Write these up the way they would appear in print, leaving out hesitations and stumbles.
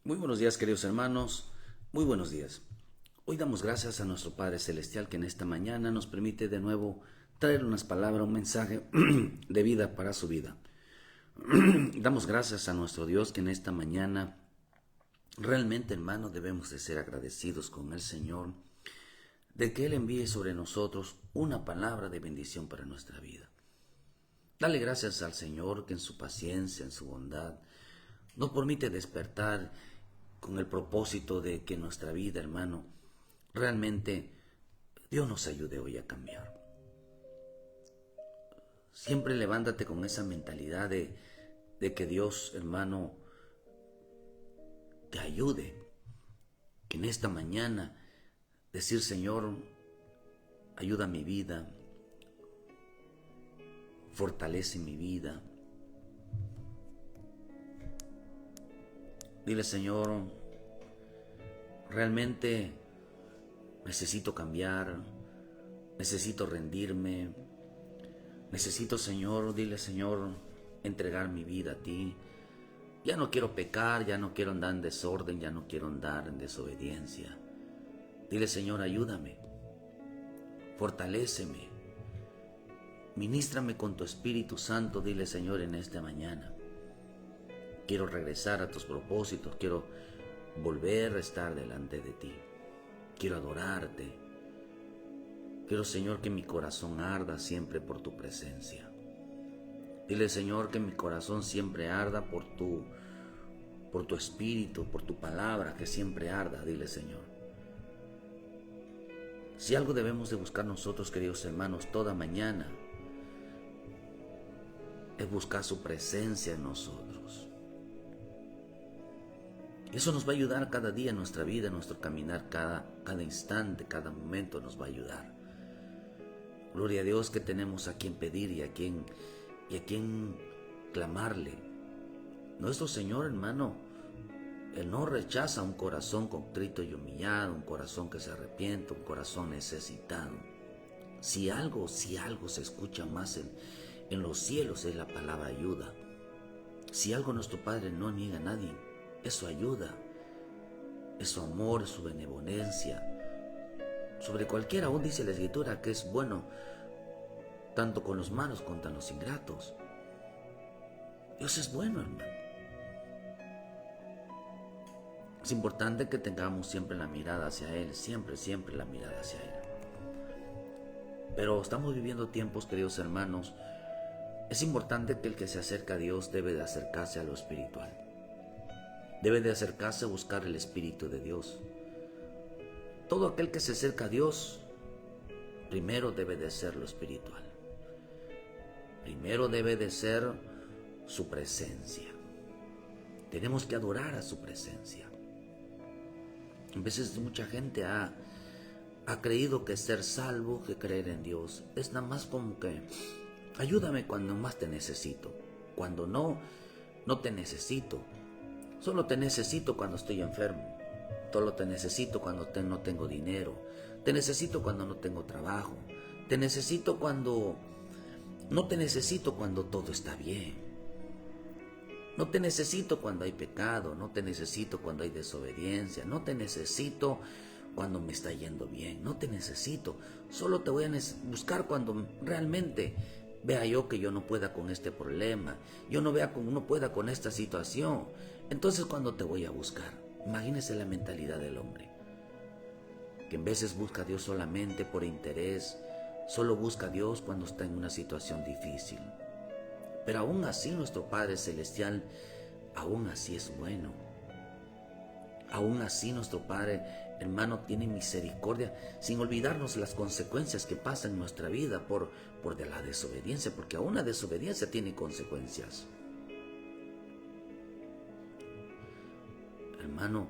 Muy buenos días, queridos hermanos, muy buenos días. Hoy damos gracias a nuestro Padre Celestial que en esta mañana nos permite de nuevo traer unas palabras, un mensaje de vida para su vida. Damos gracias a nuestro Dios que en esta mañana realmente, hermanos, debemos de ser agradecidos con el Señor de que Él envíe sobre nosotros una palabra de bendición para nuestra vida. Dale gracias al Señor que en su paciencia, en su bondad, nos permite despertar con el propósito de que nuestra vida, hermano, realmente Dios nos ayude hoy a cambiar. Siempre levántate con esa mentalidad de que Dios, hermano, te ayude. Que en esta mañana decir, Señor, ayuda mi vida, fortalece mi vida. Dile, Señor, realmente necesito cambiar, necesito rendirme, necesito, Señor, dile, Señor, entregar mi vida a ti. Ya no quiero pecar, ya no quiero andar en desorden, ya no quiero andar en desobediencia. Dile, Señor, ayúdame, fortaléceme, ministrame con tu Espíritu Santo, dile, Señor, en esta mañana. Quiero regresar a tus propósitos, quiero volver a estar delante de ti. Quiero adorarte. Quiero, Señor, que mi corazón arda siempre por tu presencia. Dile, Señor, que mi corazón siempre arda por tu espíritu, por tu palabra, que siempre arda. Dile, Señor. Si algo debemos de buscar nosotros, queridos hermanos, toda mañana, es buscar su presencia en nosotros. Eso nos va a ayudar cada día en nuestra vida, en nuestro caminar, cada instante, cada momento nos va a ayudar. Gloria a Dios que tenemos a quien pedir y a quien clamarle. Nuestro Señor, hermano, Él no rechaza un corazón contrito y humillado, un corazón que se arrepiente, un corazón necesitado. Si algo se escucha más en los cielos es la palabra ayuda. Si algo nuestro Padre no niega a nadie, es su ayuda, es su amor, es su benevolencia. Sobre cualquiera, aún dice la Escritura que es bueno tanto con los malos como con los ingratos. Dios es bueno, hermano. Es importante que tengamos siempre la mirada hacia Él, siempre la mirada hacia Él. Pero estamos viviendo tiempos, queridos hermanos, es importante que el que se acerca a Dios debe de acercarse a lo espiritual. Debe de acercarse a buscar el Espíritu de Dios. Todo aquel que se acerca a Dios, primero debe de ser lo espiritual. Primero debe de ser su presencia. Tenemos que adorar a su presencia. A veces mucha gente ha creído que ser salvo, que creer en Dios, es nada más como que ayúdame cuando más te necesito. Cuando no te necesito. Solo te necesito cuando estoy enfermo. Solo te necesito cuando no tengo dinero. Te necesito cuando no tengo trabajo. Te necesito cuando... No te necesito cuando todo está bien. No te necesito cuando hay pecado. No te necesito cuando hay desobediencia. No te necesito cuando me está yendo bien. No te necesito. Solo te voy a buscar cuando realmente vea yo que yo no pueda con este problema. Yo no pueda con esta situación. Entonces, ¿cuándo te voy a buscar? Imagínese la mentalidad del hombre, que en veces busca a Dios solamente por interés, solo busca a Dios cuando está en una situación difícil. Pero aún así nuestro Padre Celestial, aún así es bueno. Aún así nuestro Padre, hermano, tiene misericordia, sin olvidarnos las consecuencias que pasan en nuestra vida por de la desobediencia, porque aún la desobediencia tiene consecuencias. Hermano,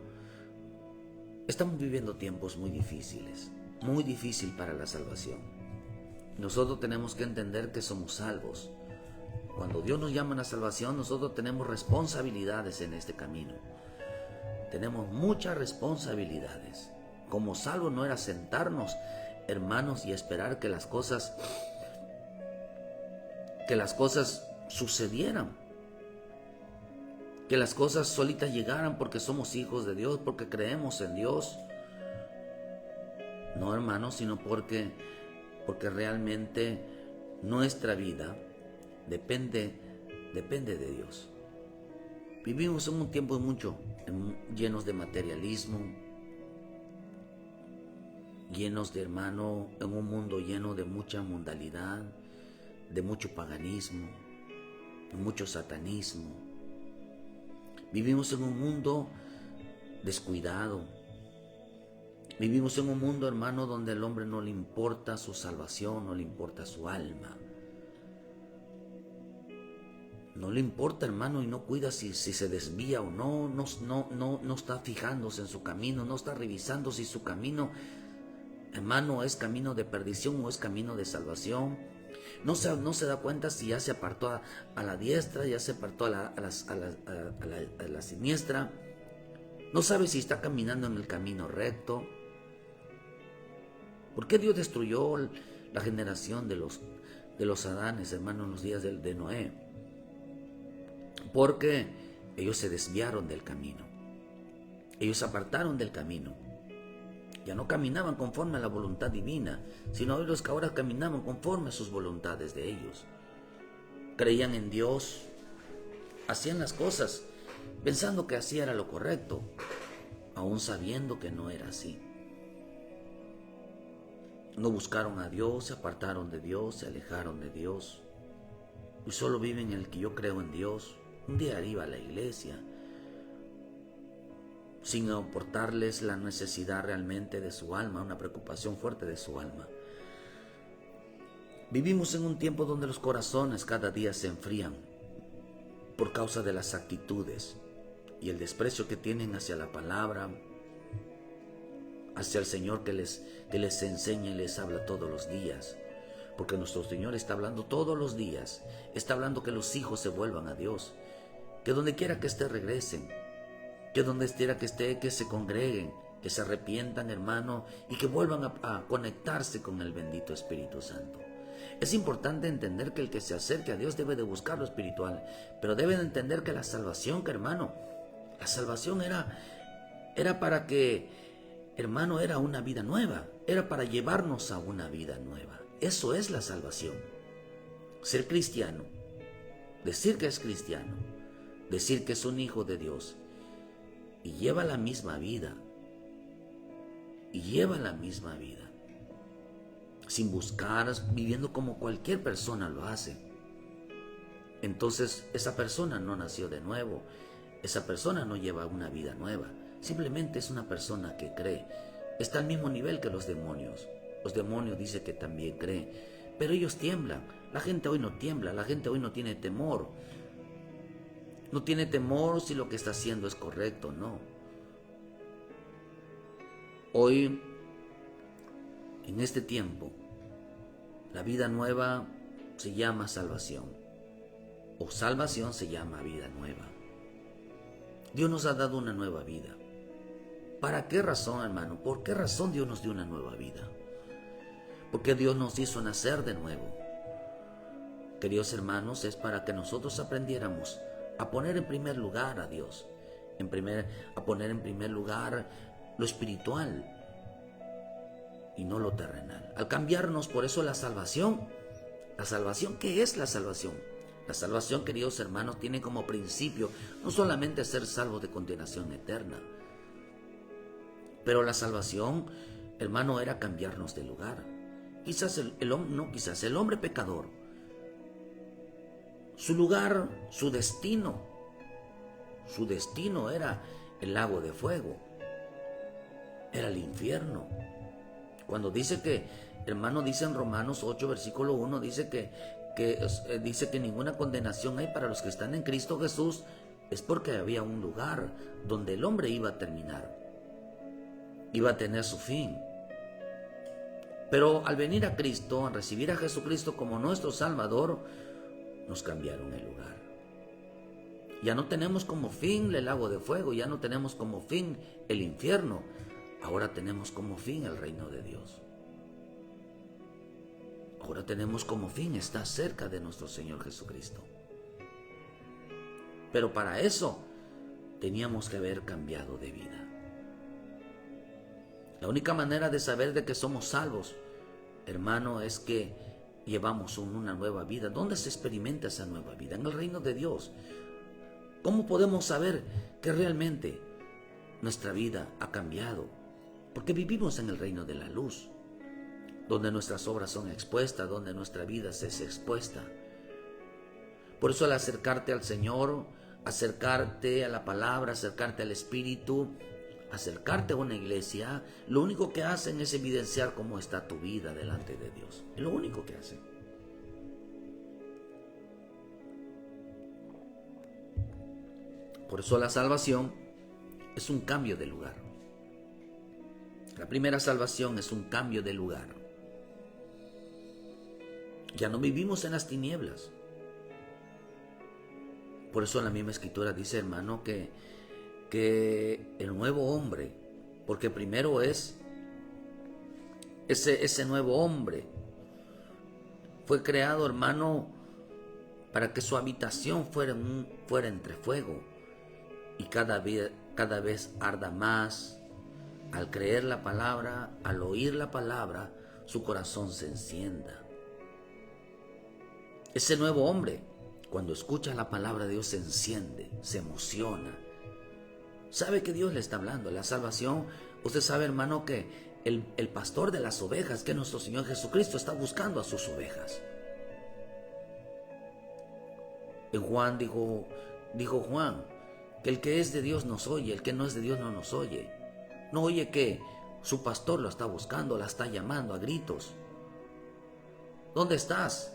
estamos viviendo tiempos muy difíciles, muy difícil para la salvación. Nosotros tenemos que entender que somos salvos. Cuando Dios nos llama a la salvación, nosotros tenemos responsabilidades en este camino. Tenemos muchas responsabilidades. Como salvos no era sentarnos, hermanos, y esperar que las cosas sucedieran. que las cosas solitas llegaran porque somos hijos de Dios, porque creemos en Dios. No, hermanos, sino porque realmente nuestra vida depende de Dios. Vivimos en un tiempo llenos de materialismo, llenos de, hermano, en un mundo lleno de mucha mundalidad, de mucho paganismo, de mucho satanismo. Vivimos en un mundo descuidado. Vivimos en un mundo, hermano, donde al hombre no le importa su salvación, no le importa su alma. No le importa, hermano, y no cuida si se desvía o no. No está fijándose en su camino, no está revisando si su camino, hermano, es camino de perdición o es camino de salvación. No se da cuenta si ya se apartó a la diestra, ya se apartó a la siniestra. No sabe si está caminando en el camino recto. ¿Por qué Dios destruyó la generación de los Adanes, hermano, en los días de Noé? Porque ellos se desviaron del camino. Ellos se apartaron del camino. Ya no caminaban conforme a la voluntad divina, sino los que ahora caminaban conforme a sus voluntades de ellos. Creían en Dios, hacían las cosas pensando que así era lo correcto, aún sabiendo que no era así. No buscaron a Dios, se apartaron de Dios, se alejaron de Dios. Y solo viven en el que yo creo en Dios. Un día iba a la iglesia, sin aportarles la necesidad realmente de su alma, una preocupación fuerte de su alma. Vivimos en un tiempo donde los corazones cada día se enfrían por causa de las actitudes y el desprecio que tienen hacia la palabra, hacia el Señor que les enseña y les habla todos los días. Porque nuestro Señor está hablando todos los días, está hablando que los hijos se vuelvan a Dios, que donde quiera que esté regresen, que donde quiera que esté, que se congreguen, que se arrepientan, hermano, y que vuelvan a conectarse con el bendito Espíritu Santo. Es importante entender que el que se acerque a Dios debe de buscar lo espiritual, pero deben entender que la salvación, la salvación era para que, hermano, era una vida nueva, era para llevarnos a una vida nueva. Eso es la salvación. Ser cristiano, decir que es cristiano, decir que es un hijo de Dios y lleva la misma vida, sin buscar, viviendo como cualquier persona lo hace. Entonces esa persona no nació de nuevo, esa persona no lleva una vida nueva, simplemente es una persona que cree. Está al mismo nivel que los demonios. Los demonios dicen que también creen, pero ellos tiemblan. La gente hoy no tiembla, la gente hoy no tiene temor. No tiene temor si lo que está haciendo es correcto o no. Hoy, en este tiempo, la vida nueva se llama salvación, o salvación se llama vida nueva. Dios nos ha dado una nueva vida. ¿Para qué razón, hermano? ¿Por qué razón Dios nos dio una nueva vida? Porque Dios nos hizo nacer de nuevo. Queridos hermanos, es para que nosotros aprendiéramos a poner en primer lugar a Dios, a poner en primer lugar lo espiritual y no lo terrenal. Al cambiarnos, por eso la salvación, ¿qué es la salvación? La salvación, queridos hermanos, tiene como principio no solamente ser salvos de condenación eterna, pero la salvación, hermano, era cambiarnos de lugar. Quizás el hombre pecador, su lugar, su destino era el lago de fuego, era el infierno. Cuando dice que, hermano, dice en Romanos 8, versículo 1, dice que ninguna condenación hay para los que están en Cristo Jesús, es porque había un lugar donde el hombre iba a terminar, iba a tener su fin. Pero al venir a Cristo, al recibir a Jesucristo como nuestro Salvador, nos cambiaron el lugar. Ya no tenemos como fin el lago de fuego, ya no tenemos como fin el infierno. Ahora tenemos como fin el reino de Dios. Ahora tenemos como fin estar cerca de nuestro Señor Jesucristo. Pero para eso teníamos que haber cambiado de vida. La única manera de saber de que somos salvos, hermano, es que llevamos una nueva vida. ¿Dónde se experimenta esa nueva vida? En el reino de Dios. ¿Cómo podemos saber que realmente nuestra vida ha cambiado? Porque vivimos en el reino de la luz, donde nuestras obras son expuestas, donde nuestra vida es expuesta. Por eso al acercarte al Señor, acercarte a la palabra, acercarte al Espíritu, acercarte a una iglesia, lo único que hacen es evidenciar cómo está tu vida delante de Dios. Es lo único que hacen. Por eso la salvación es un cambio de lugar. La primera salvación es un cambio de lugar. Ya no vivimos en las tinieblas. Por eso la misma Escritura dice, hermano, que el nuevo hombre, porque primero es ese nuevo hombre, fue creado, hermano, para que su habitación fuera entre fuego y cada vez arda más. Al creer la palabra, al oír la palabra, su corazón se encienda. Ese nuevo hombre, cuando escucha la palabra de Dios, se enciende, se emociona. Sabe que Dios le está hablando. La salvación, usted sabe, hermano, que el pastor de las ovejas, que nuestro Señor Jesucristo, está buscando a sus ovejas. En Juan dijo Juan, que el que es de Dios nos oye, el que no es de Dios no nos oye. No oye que su pastor lo está buscando, la está llamando a gritos. ¿Dónde estás?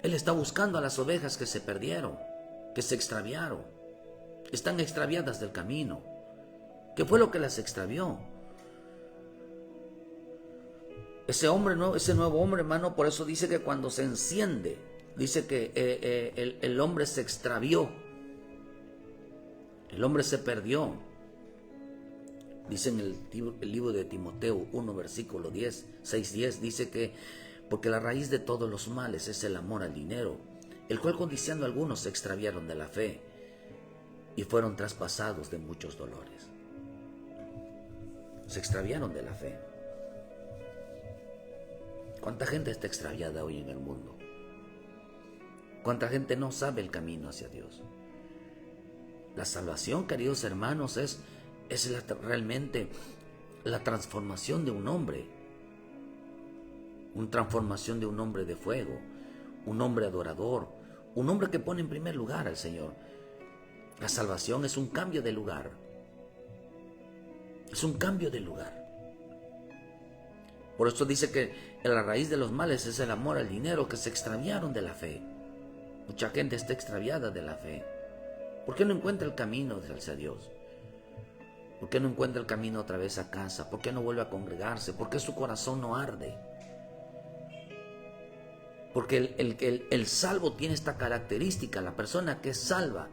Él está buscando a las ovejas que se perdieron, que se extraviaron. Están extraviadas del camino. ¿Qué fue lo que las extravió? Ese nuevo hombre, hermano, por eso dice que cuando se enciende, dice que el hombre se extravió. El hombre se perdió. Dice en el libro de Timoteo 1, versículo 6:10, dice que porque la raíz de todos los males es el amor al dinero, el cual codiciando algunos se extraviaron de la fe y fueron traspasados de muchos dolores. Se extraviaron de la fe. ¿Cuánta gente está extraviada hoy en el mundo? ¿Cuánta gente no sabe el camino hacia Dios? La salvación, queridos hermanos, es realmente la transformación de un hombre. Una transformación de un hombre de fuego, un hombre adorador, un hombre que pone en primer lugar al Señor. La salvación es un cambio de lugar. Es un cambio de lugar. Por eso dice que la raíz de los males es el amor al dinero, que se extraviaron de la fe. Mucha gente está extraviada de la fe. ¿Por qué no encuentra el camino hacia Dios? ¿Por qué no encuentra el camino otra vez a casa? ¿Por qué no vuelve a congregarse? ¿Por qué su corazón no arde? Porque el salvo tiene esta característica. La persona que es salva,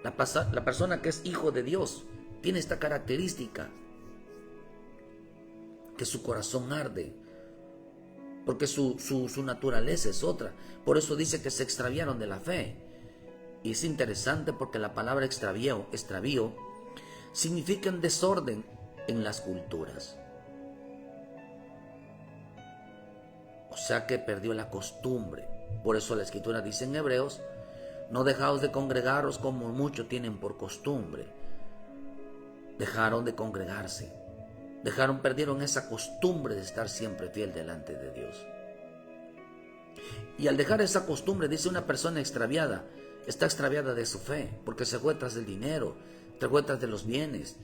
la persona que es hijo de Dios, tiene esta característica. Que su corazón arde. Porque su naturaleza es otra. Por eso dice que se extraviaron de la fe. Y es interesante porque la palabra extravío significa un desorden en las culturas. O sea que perdió la costumbre. Por eso la Escritura dice en Hebreos, no dejaos de congregaros como muchos tienen por costumbre. Dejaron de congregarse. Perdieron esa costumbre de estar siempre fiel delante de Dios. Y al dejar esa costumbre, dice una persona extraviada, está extraviada de su fe, porque se fue tras del dinero, te fue tras de los bienes,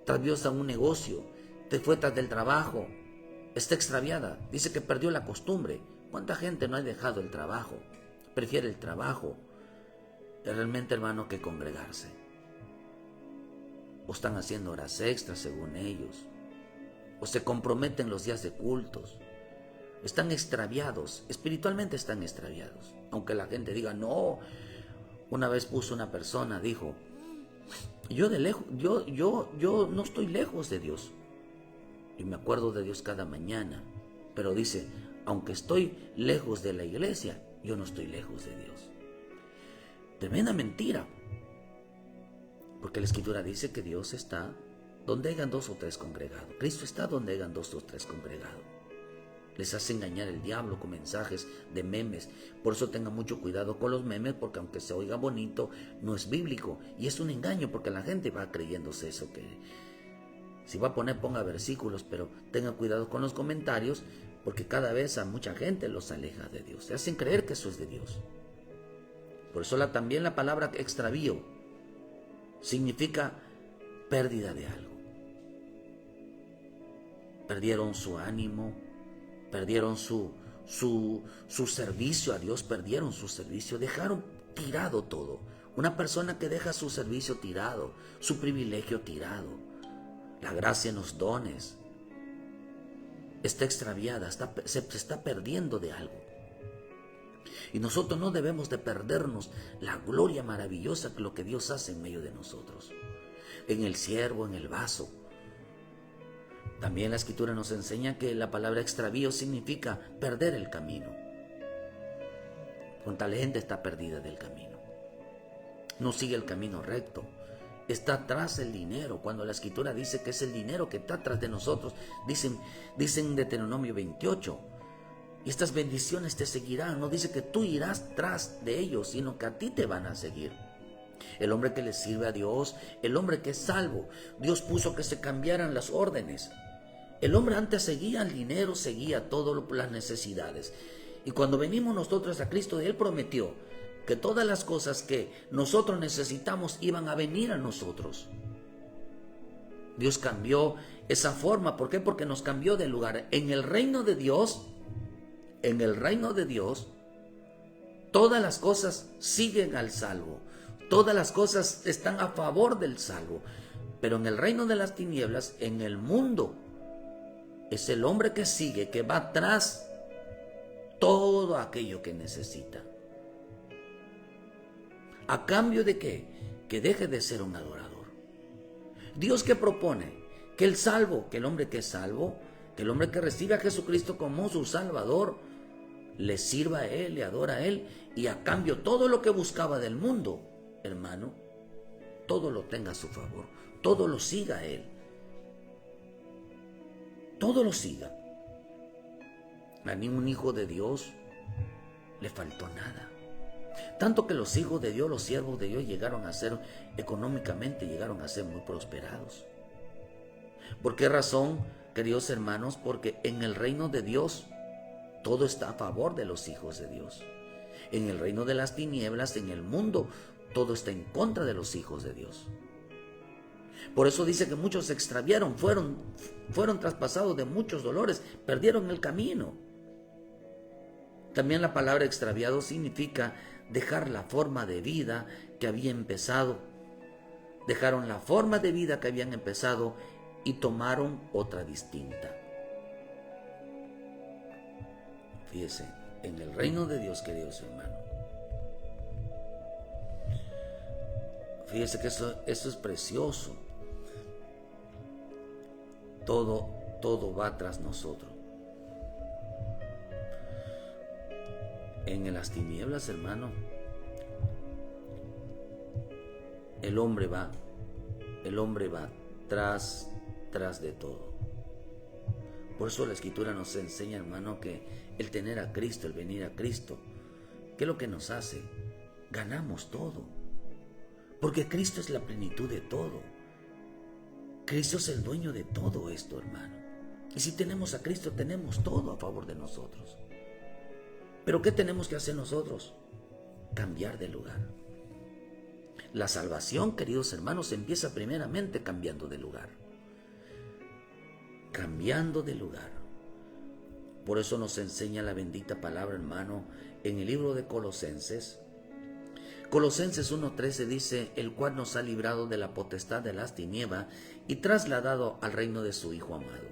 tras a un negocio, te fue tras del trabajo. Está extraviada, dice que perdió la costumbre. ¿Cuánta gente no ha dejado el trabajo? Prefiere el trabajo realmente, hermano, que congregarse. O están haciendo horas extras según ellos, o se comprometen los días de cultos. Están extraviados, espiritualmente están extraviados. Aunque la gente diga, no. Una vez puso una persona, dijo, yo no estoy lejos de Dios. Y me acuerdo de Dios cada mañana. Pero dice, aunque estoy lejos de la iglesia, yo no estoy lejos de Dios. Tremenda mentira. Porque la Escritura dice que Dios está donde hayan 2 o 3 congregados. Cristo está donde hayan 2 o 3 congregados. Les hace engañar el diablo con mensajes de memes. Por eso tengan mucho cuidado con los memes, porque aunque se oiga bonito, no es bíblico. Y es un engaño, porque la gente va creyéndose eso. Que si va a poner, ponga versículos, pero tengan cuidado con los comentarios, porque cada vez a mucha gente los aleja de Dios. Se hacen creer que eso es de Dios. Por eso también la palabra extravío significa pérdida de algo. Perdieron su ánimo, perdieron su servicio a Dios, perdieron su servicio, dejaron tirado todo. Una persona que deja su servicio tirado, su privilegio tirado, la gracia en los dones, está extraviada, se está perdiendo de algo. Y nosotros no debemos de perdernos la gloria maravillosa que lo que Dios hace en medio de nosotros, en el siervo, en el vaso. También la Escritura nos enseña que la palabra extravío significa perder el camino. Cuánta gente está perdida del camino, no sigue el camino recto, está atrás el dinero, cuando la Escritura dice que es el dinero que está atrás de nosotros. Dicen en Deuteronomio 28, y estas bendiciones te seguirán. No dice que tú irás tras de ellos, sino que a ti te van a seguir. El hombre que le sirve a Dios, el hombre que es salvo, Dios puso que se cambiaran las órdenes. El hombre antes seguía el dinero, seguía todas las necesidades. Y cuando venimos nosotros a Cristo, Él prometió que todas las cosas que nosotros necesitamos iban a venir a nosotros. Dios cambió esa forma. ¿Por qué? Porque nos cambió de lugar. En el reino de Dios, todas las cosas siguen al salvo. Todas las cosas están a favor del salvo. Pero en el reino de las tinieblas, en el mundo, es el hombre que sigue, que va tras todo aquello que necesita. ¿A cambio de qué? Que deje de ser un adorador. ¿Dios qué propone? Que el salvo, que el hombre que es salvo, que el hombre que recibe a Jesucristo como su Salvador, le sirva a Él, le adora a Él, y a cambio todo lo que buscaba del mundo, hermano, todo lo tenga a su favor, todo lo siga a Él, todo lo siga. A ningún hijo de Dios le faltó nada. Tanto que los hijos de Dios, los siervos de Dios, llegaron a ser económicamente, llegaron a ser muy prosperados. ¿Por qué razón, queridos hermanos? Porque en el reino de Dios todo está a favor de los hijos de Dios. En el reino de las tinieblas, en el mundo, todo está en contra de los hijos de Dios. Por eso dice que muchos se extraviaron, fueron traspasados de muchos dolores, perdieron el camino. También la palabra extraviado significa dejar la forma de vida que había empezado. Dejaron la forma de vida que habían empezado y tomaron otra distinta. Fíjese, en el reino de Dios, queridos hermanos, fíjese que eso es precioso. Todo va tras nosotros. En las tinieblas, hermano, el hombre va tras de todo. Por eso la Escritura nos enseña, hermano, que el tener a Cristo, el venir a Cristo, ¿qué es lo que nos hace? Ganamos todo. Porque Cristo es la plenitud de todo. Cristo es el dueño de todo esto, hermano. Y si tenemos a Cristo, tenemos todo a favor de nosotros. Pero ¿qué tenemos que hacer nosotros? Cambiar de lugar. La salvación, queridos hermanos, empieza primeramente cambiando de lugar. Cambiando de lugar. Por eso nos enseña la bendita palabra, hermano, en el libro de Colosenses. Colosenses 1:13 dice: el cual nos ha librado de la potestad de las tinieblas y trasladado al reino de su Hijo amado,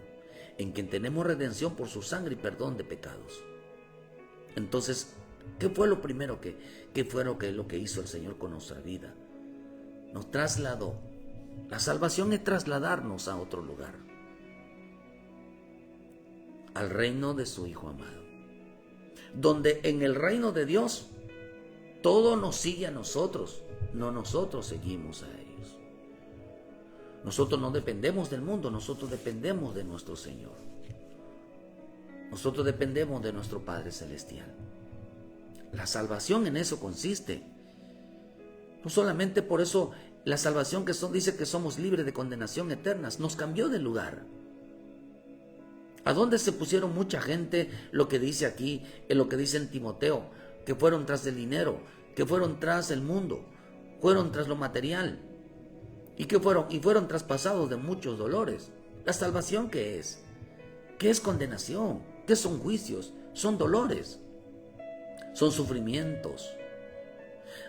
en quien tenemos redención por su sangre y perdón de pecados. Entonces, ¿qué fue lo primero qué fue lo que hizo el Señor con nuestra vida? Nos trasladó. La salvación es trasladarnos a otro lugar, al reino de su Hijo amado, donde en el reino de Dios todo nos sigue a nosotros, no nosotros seguimos a ellos. Nosotros no dependemos del mundo, nosotros dependemos de nuestro Señor. Nosotros dependemos de nuestro Padre Celestial. La salvación en eso consiste. No solamente por eso la salvación dice que somos libres de condenación eterna, nos cambió de lugar. ¿A dónde se pusieron mucha gente? Lo que dice aquí, en lo que dice en Timoteo, que fueron tras el dinero, que fueron tras el mundo, fueron tras lo material, y fueron traspasados de muchos dolores. ¿La salvación qué es? ¿Qué es condenación? ¿Qué son juicios? Son dolores, son sufrimientos.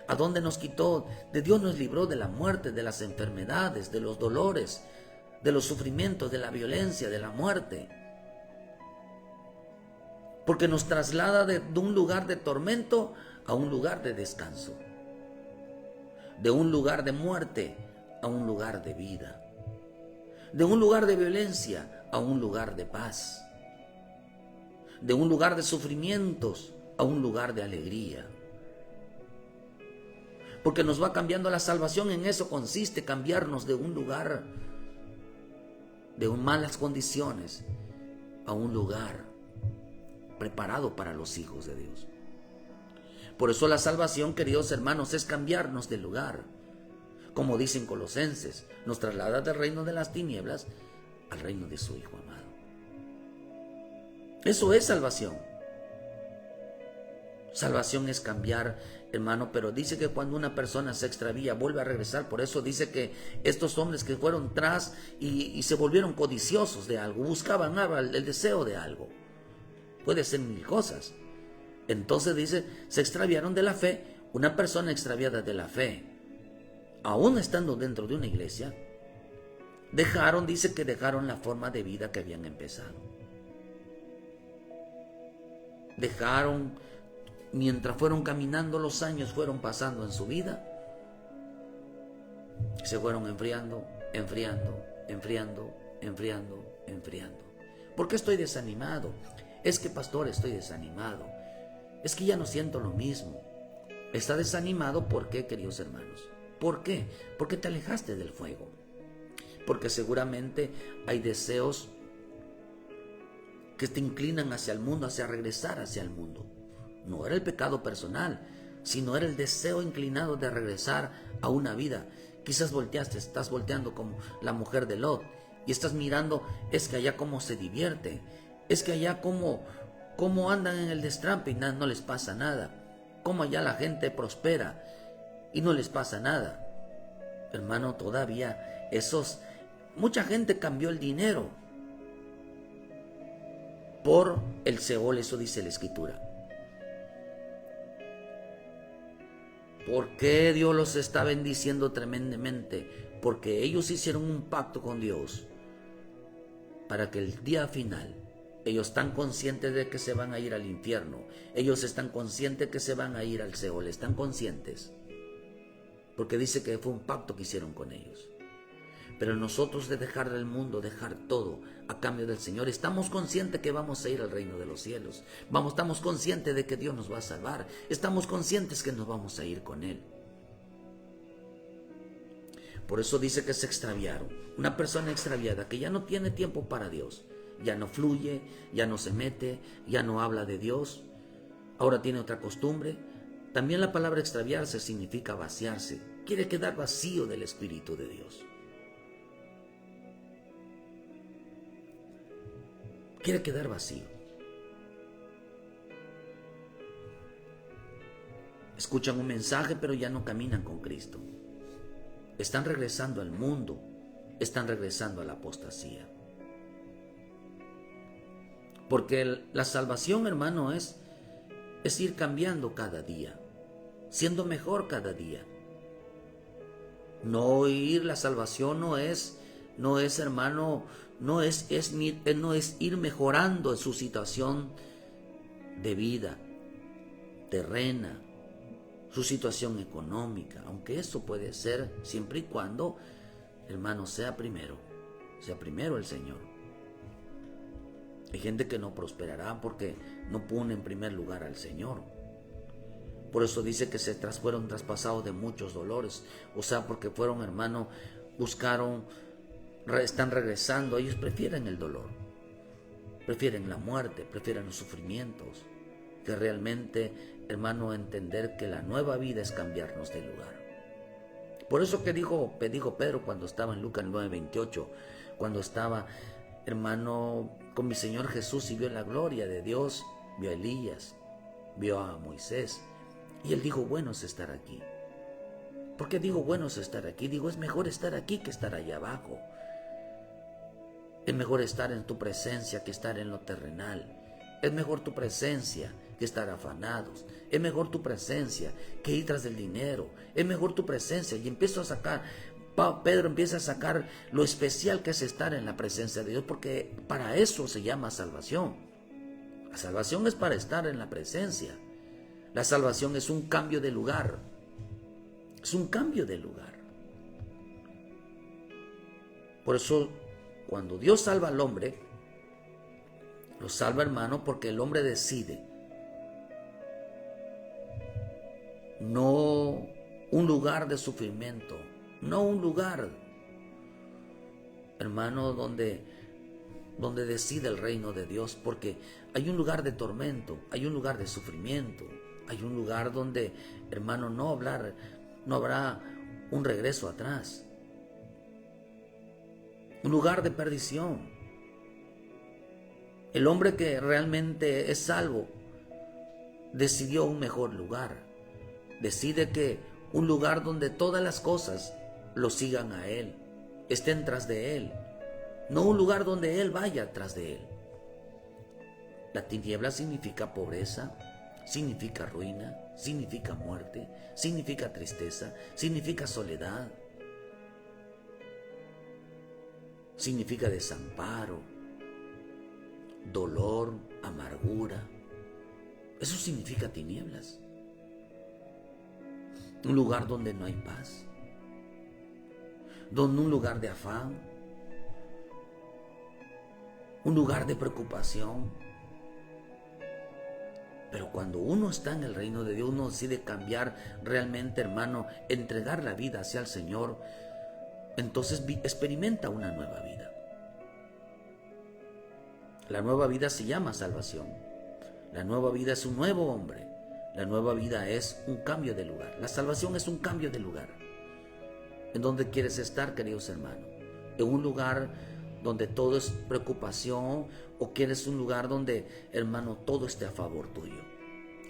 ¿A dónde nos quitó? De Dios nos libró de la muerte, de las enfermedades, de los dolores, de los sufrimientos, de la violencia, de la muerte. Porque nos traslada de un lugar de tormento a un lugar de descanso. De un lugar de muerte a un lugar de vida. De un lugar de violencia a un lugar de paz. De un lugar de sufrimientos a un lugar de alegría. Porque nos va cambiando la salvación, en eso consiste, cambiarnos de un lugar de malas condiciones a un lugar preparado para los hijos de Dios. Por eso la salvación, queridos hermanos, es cambiarnos de lugar. Como dicen Colosenses, nos traslada del reino de las tinieblas al reino de su Hijo amado. Eso es salvación. Salvación es cambiar, hermano, pero dice que cuando una persona se extravía, vuelve a regresar. Por eso dice que estos hombres que fueron tras y se volvieron codiciosos de algo, buscaban el deseo de algo. Puede ser mil cosas. Entonces dice, se extraviaron de la fe. Una persona extraviada de la fe, aún estando dentro de una iglesia, dice que dejaron la forma de vida que habían empezado. Mientras fueron caminando, los años fueron pasando en su vida, se fueron enfriando. ¿Por qué estoy desanimado? Es que, pastor, estoy desanimado. Es que ya no siento lo mismo. Está desanimado, ¿por qué, queridos hermanos? ¿Por qué? Porque te alejaste del fuego. Porque seguramente hay deseos que te inclinan hacia el mundo, hacia regresar hacia el mundo. No era el pecado personal, sino era el deseo inclinado de regresar a una vida. Quizás estás volteando como la mujer de Lot y estás mirando, es que allá cómo se divierte, es que allá cómo andan en el destrampe y no les pasa nada, cómo allá la gente prospera y no les pasa nada. Hermano, todavía mucha gente cambió el dinero por el Seol, eso dice la Escritura. ¿Por qué Dios los está bendiciendo tremendamente? Porque ellos hicieron un pacto con Dios para que el día final, ellos están conscientes de que se van a ir al infierno, ellos están conscientes que se van a ir al Seol, están conscientes, porque dice que fue un pacto que hicieron con ellos. Pero nosotros, de dejar del mundo, dejar todo a cambio del Señor, estamos conscientes que vamos a ir al reino de los cielos. Estamos conscientes de que Dios nos va a salvar. Estamos conscientes que nos vamos a ir con Él. Por eso dice que se extraviaron. Una persona extraviada que ya no tiene tiempo para Dios, ya no fluye, ya no se mete, ya no habla de Dios, ahora tiene otra costumbre. También la palabra extraviarse significa vaciarse. Quiere quedar vacío del Espíritu de Dios. Quiere quedar vacío. Escuchan un mensaje, pero ya no caminan con Cristo. Están regresando al mundo, están regresando a la apostasía. Porque la salvación, hermano, es ir cambiando cada día, siendo mejor cada día. La salvación no es, hermano, no es ir mejorando en su situación de vida terrena, su situación económica, aunque eso puede ser siempre y cuando, hermano, sea primero el Señor. Hay gente que no prosperará porque no pone en primer lugar al Señor. Por eso dice que fueron traspasados de muchos dolores. O sea, porque fueron, hermano, buscaron están regresando, ellos prefieren el dolor, prefieren la muerte, prefieren los sufrimientos, que realmente, hermano, entender que la nueva vida es cambiarnos de lugar. Por eso que dijo Pedro cuando estaba en Lucas 9:28, cuando estaba, hermano, con mi Señor Jesús y vio la gloria de Dios, vio a Elías, vio a Moisés, y él dijo, bueno es estar aquí. ¿Por qué digo bueno es estar aquí? Digo, es mejor estar aquí que estar allá abajo. Es mejor estar en tu presencia que estar en lo terrenal. Es mejor tu presencia que estar afanados. Es mejor tu presencia que ir tras del dinero. Es mejor tu presencia. Y empiezo a sacar, Pedro empieza a sacar lo especial que es estar en la presencia de Dios, porque para eso se llama salvación. La salvación es para estar en la presencia. La salvación es un cambio de lugar. Es un cambio de lugar. Por eso, cuando Dios salva al hombre, lo salva, hermano, porque el hombre decide no un lugar de sufrimiento, no un lugar, hermano, donde decide el reino de Dios, porque hay un lugar de tormento, hay un lugar de sufrimiento, hay un lugar donde, hermano, no habrá un regreso atrás, un lugar de perdición. El hombre que realmente es salvo decidió un mejor lugar. Decide que un lugar donde todas las cosas lo sigan a él, estén tras de él, no un lugar donde él vaya tras de él. La tiniebla significa pobreza, significa ruina, significa muerte, significa tristeza, significa soledad, significa desamparo, dolor, amargura. Eso significa tinieblas. Un lugar donde no hay paz, donde un lugar de afán, un lugar de preocupación. Pero cuando uno está en el reino de Dios, uno decide cambiar realmente, hermano, entregar la vida hacia el Señor, entonces experimenta una nueva vida. La nueva vida se llama salvación. La nueva vida es un nuevo hombre. La nueva vida es un cambio de lugar. La salvación es un cambio de lugar. ¿En dónde quieres estar, queridos hermanos? ¿En un lugar donde todo es preocupación, o quieres un lugar donde, hermano, todo esté a favor tuyo?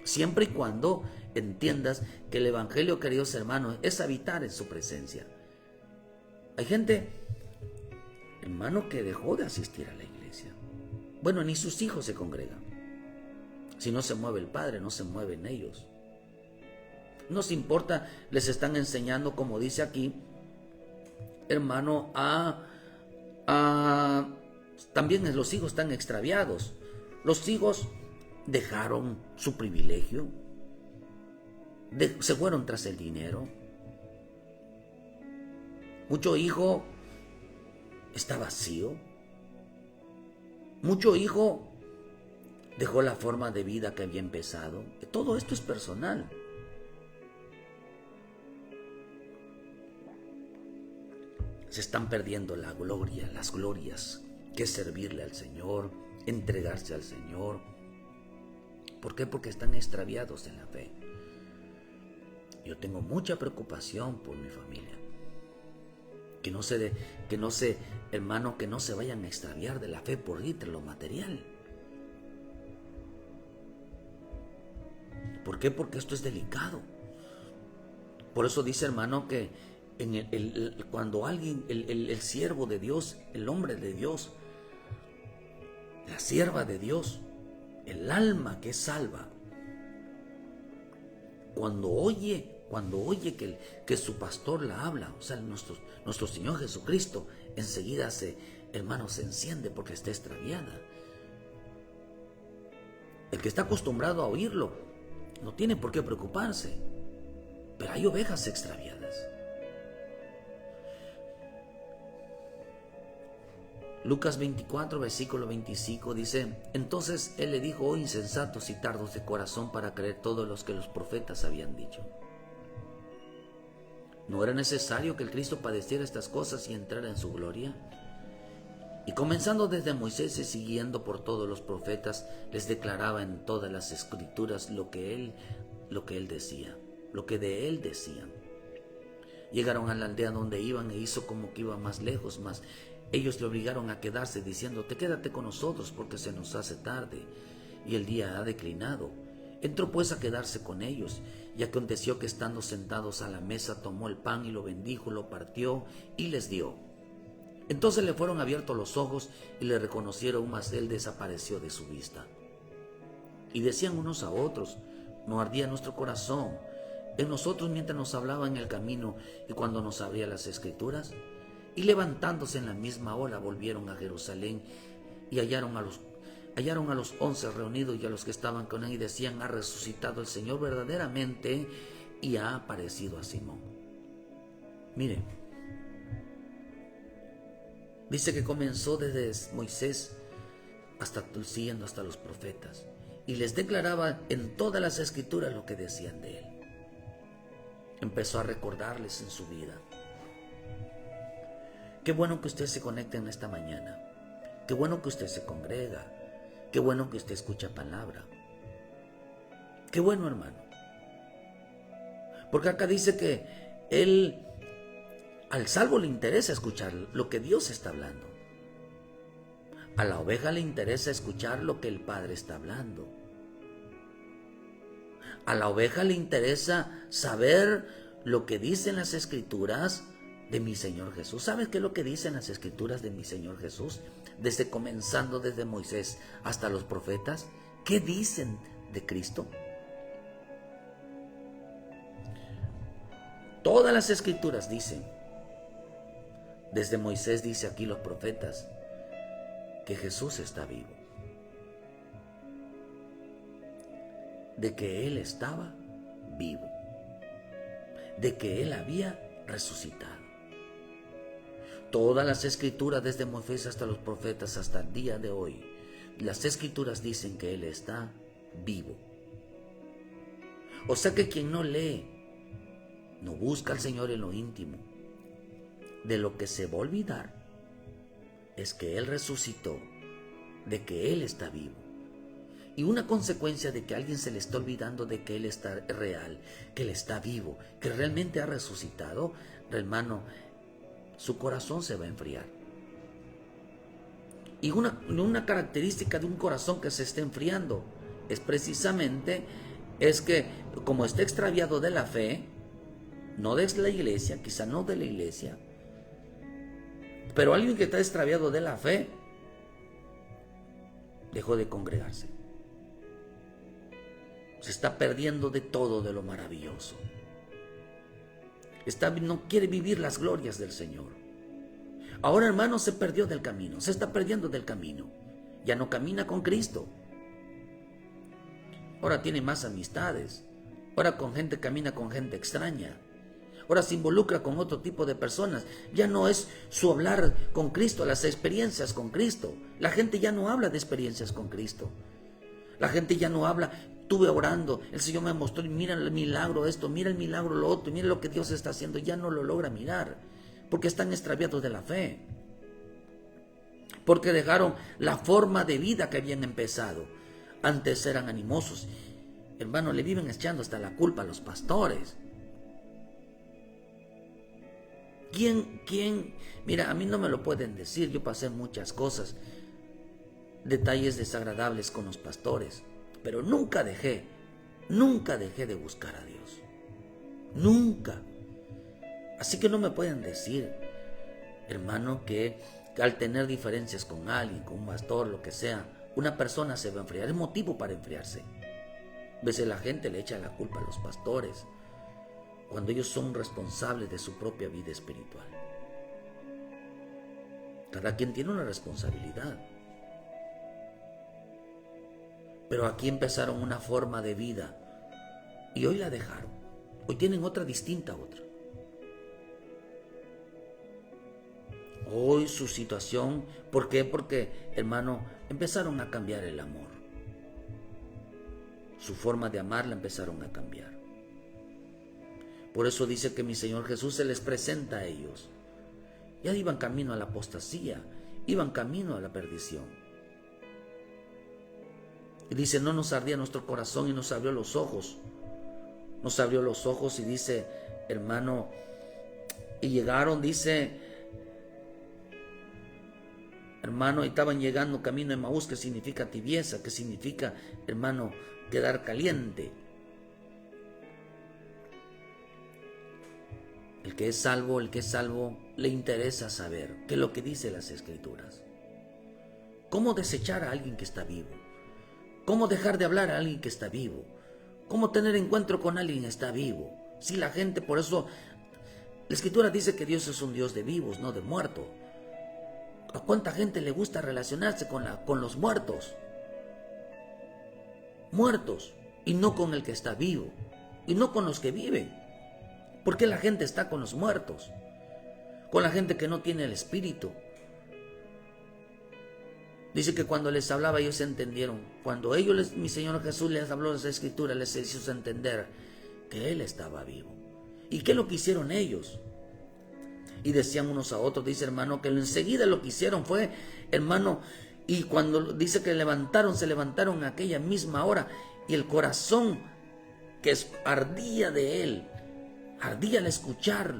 Siempre y cuando entiendas que el evangelio, queridos hermanos, es habitar en su presencia. Hay gente, hermano, que dejó de asistir a la iglesia. Bueno, ni sus hijos se congregan. Si no se mueve el Padre, no se mueven ellos. No se importa, les están enseñando, como dice aquí, hermano, también los hijos están extraviados. Los hijos dejaron su privilegio, se fueron tras el dinero. Mucho hijo está vacío. Mucho hijo dejó la forma de vida que había empezado. Todo esto es personal. Se están perdiendo la gloria, las glorias, que es servirle al Señor, entregarse al Señor. ¿Por qué? Porque están extraviados en la fe. Yo tengo mucha preocupación por mi familia. Que no se, hermano, que no se vayan a extraviar de la fe por ir tras lo material. ¿Por qué? Porque esto es delicado. Por eso dice, hermano, que cuando alguien, el siervo de Dios, el hombre de Dios, la sierva de Dios, el alma que es salva, cuando oye que su pastor la habla, o sea, nuestro Señor Jesucristo, enseguida hermano, se enciende porque está extraviada. El que está acostumbrado a oírlo no tiene por qué preocuparse, pero hay ovejas extraviadas. Lucas 24, versículo 25 dice: entonces él le dijo: oh insensatos y tardos de corazón para creer todo lo que los profetas habían dicho. ¿No era necesario que el Cristo padeciera estas cosas y entrara en su gloria? Y comenzando desde Moisés y siguiendo por todos los profetas, les declaraba en todas las escrituras lo que él decía, lo que de él decían. Llegaron a la aldea donde iban e hizo como que iba más lejos, mas ellos le obligaron a quedarse diciendo: quédate con nosotros porque se nos hace tarde y el día ha declinado. Entró pues a quedarse con ellos, y aconteció que estando sentados a la mesa tomó el pan y lo bendijo, lo partió y les dio. Entonces le fueron abiertos los ojos y le reconocieron, mas él desapareció de su vista. Y decían unos a otros: ¿no ardía nuestro corazón en nosotros mientras nos hablaba en el camino y cuando nos abría las escrituras? Y levantándose en la misma hora volvieron a Jerusalén y hallaron a los 11 reunidos y a los que estaban con él, y decían: ha resucitado el Señor verdaderamente y ha aparecido a Simón. Miren, dice que comenzó desde Moisés siguiendo hasta los profetas, y les declaraba en todas las escrituras lo que decían de él. Empezó a recordarles en su vida. Qué bueno que usted se conecte en esta mañana. Qué bueno que usted se congrega. Qué bueno que usted escucha palabra. Qué bueno, hermano. Porque acá dice que al salvo le interesa escuchar lo que Dios está hablando. A la oveja le interesa escuchar lo que el Padre está hablando. A la oveja le interesa saber lo que dicen las escrituras de mi Señor Jesús. ¿Sabes qué es lo que dicen las escrituras de mi Señor Jesús? Comenzando desde Moisés hasta los profetas. ¿Qué dicen de Cristo? Todas las escrituras dicen, desde Moisés dice aquí los profetas, que Jesús está vivo, de que Él estaba vivo, de que Él había resucitado. Todas las escrituras, desde Moisés hasta los profetas, hasta el día de hoy, las escrituras dicen que Él está vivo. O sea que quien no lee, no busca al Señor en lo íntimo, de lo que se va a olvidar es que Él resucitó, de que Él está vivo. Y una consecuencia de que a alguien se le está olvidando de que Él está real, que Él está vivo, que realmente ha resucitado, hermano, su corazón se va a enfriar. Y una característica de un corazón que se está enfriando es precisamente que como está extraviado de la fe, no de la iglesia, quizá no de la iglesia, pero alguien que está extraviado de la fe dejó de congregarse. Se está perdiendo de todo de lo maravilloso. No quiere vivir las glorias del Señor. Ahora, hermano, se perdió del camino, se está perdiendo del camino. Ya no camina con Cristo. Ahora tiene más amistades. Ahora camina con gente extraña. Ahora se involucra con otro tipo de personas. Ya no es su hablar con Cristo, las experiencias con Cristo. La gente ya no habla de experiencias con Cristo. La gente ya no habla: estuve orando, el Señor me mostró, mira el milagro esto, mira el milagro lo otro, mira lo que Dios está haciendo. Ya no lo logra mirar, porque están extraviados de la fe, porque dejaron la forma de vida que habían empezado. Antes eran animosos. Hermano, le viven echando hasta la culpa a los pastores. ¿Quién? Mira, a mí no me lo pueden decir, yo pasé muchas cosas, detalles desagradables con los pastores, pero nunca dejé de buscar a Dios. Nunca. Así que no me pueden decir, hermano, que al tener diferencias con alguien, con un pastor, lo que sea, una persona se va a enfriar. Es motivo para enfriarse. A veces la gente le echa la culpa a los pastores, cuando ellos son responsables de su propia vida espiritual. Cada quien tiene una responsabilidad. Pero aquí empezaron una forma de vida y hoy la dejaron. Hoy tienen otra distinta a otra. Hoy su situación, ¿por qué? Porque, hermano, empezaron a cambiar el amor. Su forma de amar la empezaron a cambiar. Por eso dice que mi Señor Jesús se les presenta a ellos. Ya iban camino a la apostasía. iban camino a la perdición. Y dice, no nos ardía nuestro corazón y nos abrió los ojos. Nos abrió los ojos y dice, hermano, y llegaron, dice, hermano, y estaban llegando camino de Emaús, que significa tibieza, que significa, hermano, quedar caliente. El que es salvo, le interesa saber qué es lo que dice las Escrituras. ¿Cómo desechar a alguien que está vivo? ¿Cómo dejar de hablar a alguien que está vivo? ¿Cómo tener encuentro con alguien que está vivo? Si la gente, por eso, la Escritura dice que Dios es un Dios de vivos, no de muertos. ¿A cuánta gente le gusta relacionarse con los muertos? Muertos, y no con el que está vivo, y no con los que viven. ¿Por qué la gente está con los muertos? Con la gente que no tiene el Espíritu. Dice que cuando les hablaba ellos entendieron. Cuando mi Señor Jesús les habló de esa Escritura, les hizo entender que Él estaba vivo. ¿Y qué es lo que hicieron ellos? Y decían unos a otros, dice hermano, que enseguida lo que hicieron fue, hermano, y cuando dice que se levantaron a aquella misma hora, y el corazón que ardía de él, ardía al escuchar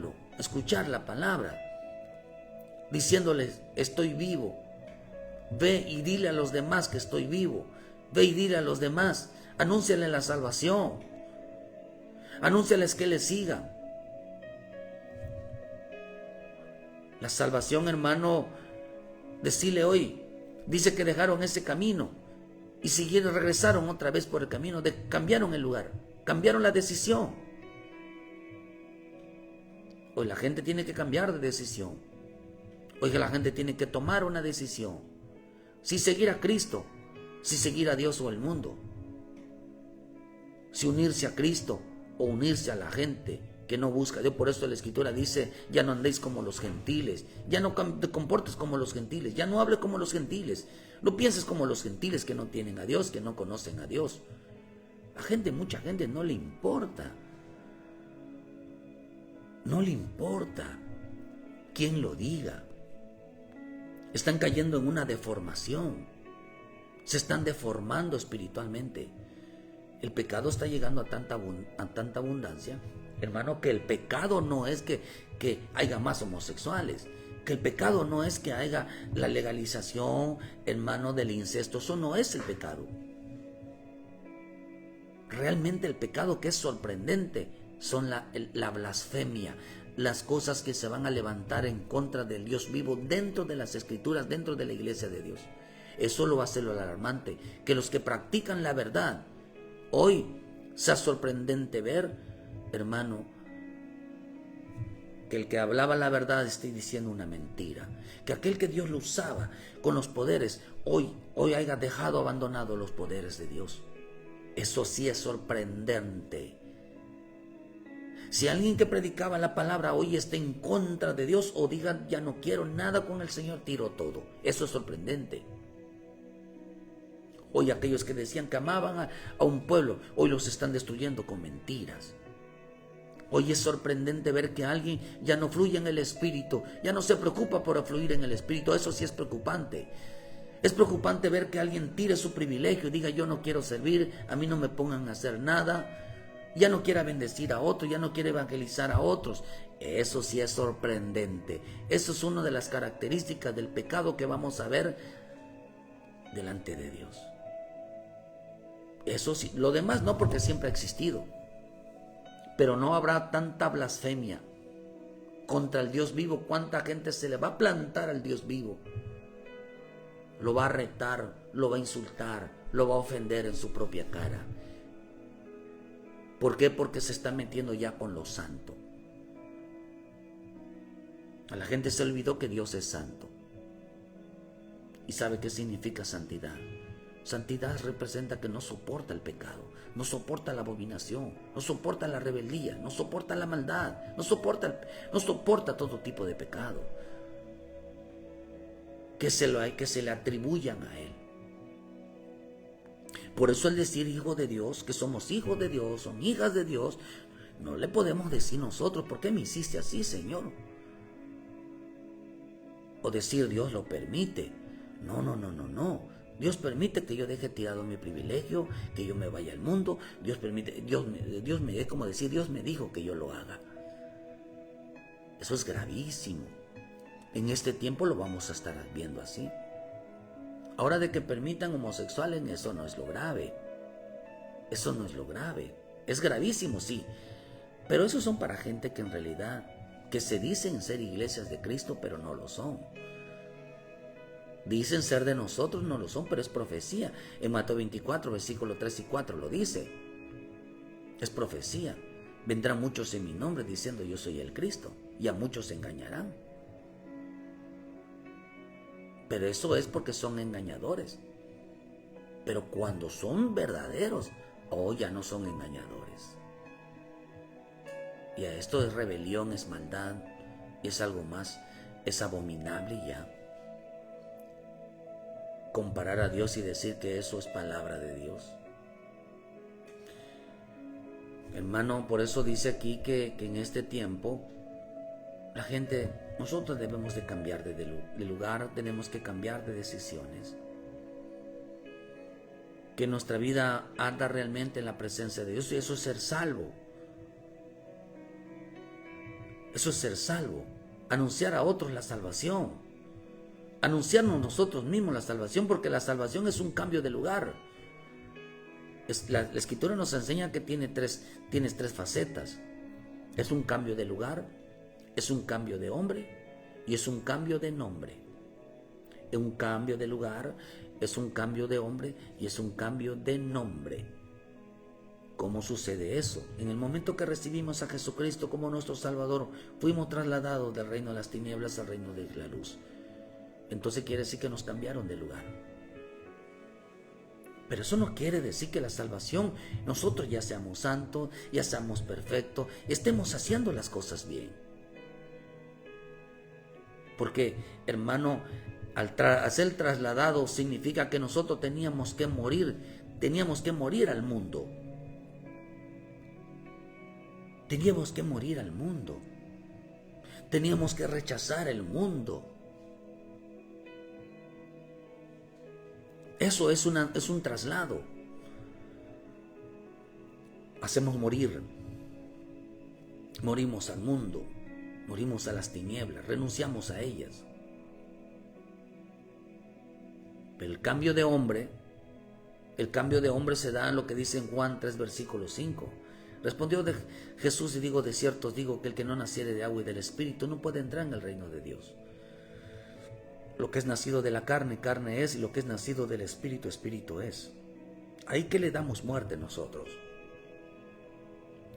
la palabra, diciéndoles, estoy vivo, ve y dile a los demás que estoy vivo, ve y dile a los demás, anúnciale la salvación, anúnciales que les sigan. La salvación, hermano, decirle hoy, dice que dejaron ese camino y regresaron otra vez por el camino, cambiaron el lugar, cambiaron la decisión. Hoy la gente tiene que cambiar de decisión. Hoy la gente tiene que tomar una decisión. Si seguir a Cristo, si seguir a Dios o al mundo. Si unirse a Cristo o unirse a la gente que no busca. Por eso la Escritura dice, ya no andéis como los gentiles, ya no te comportes como los gentiles, ya no hables como los gentiles, no pienses como los gentiles que no tienen a Dios, que no conocen a Dios. Mucha gente no le importa. No le importa quién lo diga. Están cayendo en una deformación. Se están deformando espiritualmente. El pecado está llegando a tanta abundancia, hermano, que el pecado no es que haya más homosexuales. Que el pecado no es que haya la legalización, hermano, del incesto. Eso no es el pecado. Realmente el pecado que es sorprendente son la blasfemia, las cosas que se van a levantar en contra del Dios vivo dentro de las Escrituras, dentro de la iglesia de Dios. Eso lo hace lo alarmante, que los que practican la verdad, hoy sea sorprendente ver, hermano, que el que hablaba la verdad esté diciendo una mentira, que aquel que Dios lo usaba con los poderes, hoy haya dejado abandonado los poderes de Dios. Eso sí es sorprendente. Si alguien que predicaba la palabra hoy está en contra de Dios o diga, ya no quiero nada con el Señor, tiro todo. Eso es sorprendente. Hoy aquellos que decían que amaban a un pueblo, hoy los están destruyendo con mentiras. Hoy es sorprendente ver que alguien ya no fluye en el Espíritu, ya no se preocupa por fluir en el Espíritu. Eso sí es preocupante. Es preocupante ver que alguien tire su privilegio y diga, yo no quiero servir, a mí no me pongan a hacer nada. Ya no quiera bendecir a otros, ya no quiere evangelizar a otros. Eso sí es sorprendente. Eso es una de las características del pecado que vamos a ver delante de Dios. Eso sí, lo demás no, porque siempre ha existido. Pero no habrá tanta blasfemia contra el Dios vivo. ¿Cuánta gente se le va a plantar al Dios vivo? Lo va a retar, lo va a insultar, lo va a ofender en su propia cara. ¿Por qué? Porque se está metiendo ya con lo santo. A la gente se olvidó que Dios es santo. ¿Y sabe qué significa santidad? Santidad representa que no soporta el pecado, no soporta la abominación, no soporta la rebeldía, no soporta la maldad, no soporta todo tipo de pecado que se le atribuyan a Él. Por eso al decir hijo de Dios, que somos hijos de Dios, son hijas de Dios, no le podemos decir nosotros, ¿por qué me hiciste así, Señor? o decir Dios lo permite. No, no, no, no, no. Dios permite que yo deje tirado mi privilegio, que yo me vaya al mundo. Dios permite, es como decir, Dios me dijo que yo lo haga. Eso es gravísimo. En este tiempo lo vamos a estar viendo así. Ahora, de que permitan homosexuales, eso no es lo grave. Eso no es lo grave. Es gravísimo, sí. Pero esos son para gente que en realidad, que se dicen ser iglesias de Cristo, pero no lo son. Dicen ser de nosotros, no lo son, pero es profecía. En Mateo 24, versículos 3 y 4 lo dice. Es profecía. Vendrán muchos en mi nombre diciendo yo soy el Cristo, y a muchos se engañarán. Pero eso es porque son engañadores. Pero cuando son verdaderos, ya no son engañadores. Y a esto es rebelión, es maldad, y es algo más, es abominable ya. Comparar a Dios y decir que eso es palabra de Dios. Hermano, por eso dice aquí que en este tiempo la gente, nosotros debemos de cambiar de lugar, tenemos que cambiar de decisiones. Que nuestra vida anda realmente en la presencia de Dios, y eso es ser salvo. Eso es ser salvo. Anunciar a otros la salvación. Anunciarnos nosotros mismos la salvación, porque la salvación es un cambio de lugar. La Escritura nos enseña que tienes tres facetas. Es un cambio de lugar, es un cambio de hombre y es un cambio de nombre. Es un cambio de lugar, es un cambio de hombre y es un cambio de nombre. ¿Cómo sucede eso? En el momento que recibimos a Jesucristo como nuestro Salvador, fuimos trasladados del reino de las tinieblas al reino de la luz. Entonces quiere decir que nos cambiaron de lugar. Pero eso no quiere decir que la salvación, nosotros ya seamos santos, ya seamos perfectos, estemos haciendo las cosas bien. Porque, hermano, al ser trasladado significa que nosotros teníamos que morir al mundo. Teníamos que morir al mundo. Teníamos que rechazar el mundo. Eso es un traslado. Hacemos morir. Morimos al mundo. Morimos a las tinieblas. Renunciamos a ellas. Pero el cambio de hombre se da en lo que dice en Juan 3, versículo 5. Respondió Jesús y digo, de cierto os digo que el que no naciere de agua y del Espíritu no puede entrar en el reino de Dios. Lo que es nacido de la carne, carne es, y lo que es nacido del Espíritu, Espíritu es. Ahí que le damos muerte nosotros.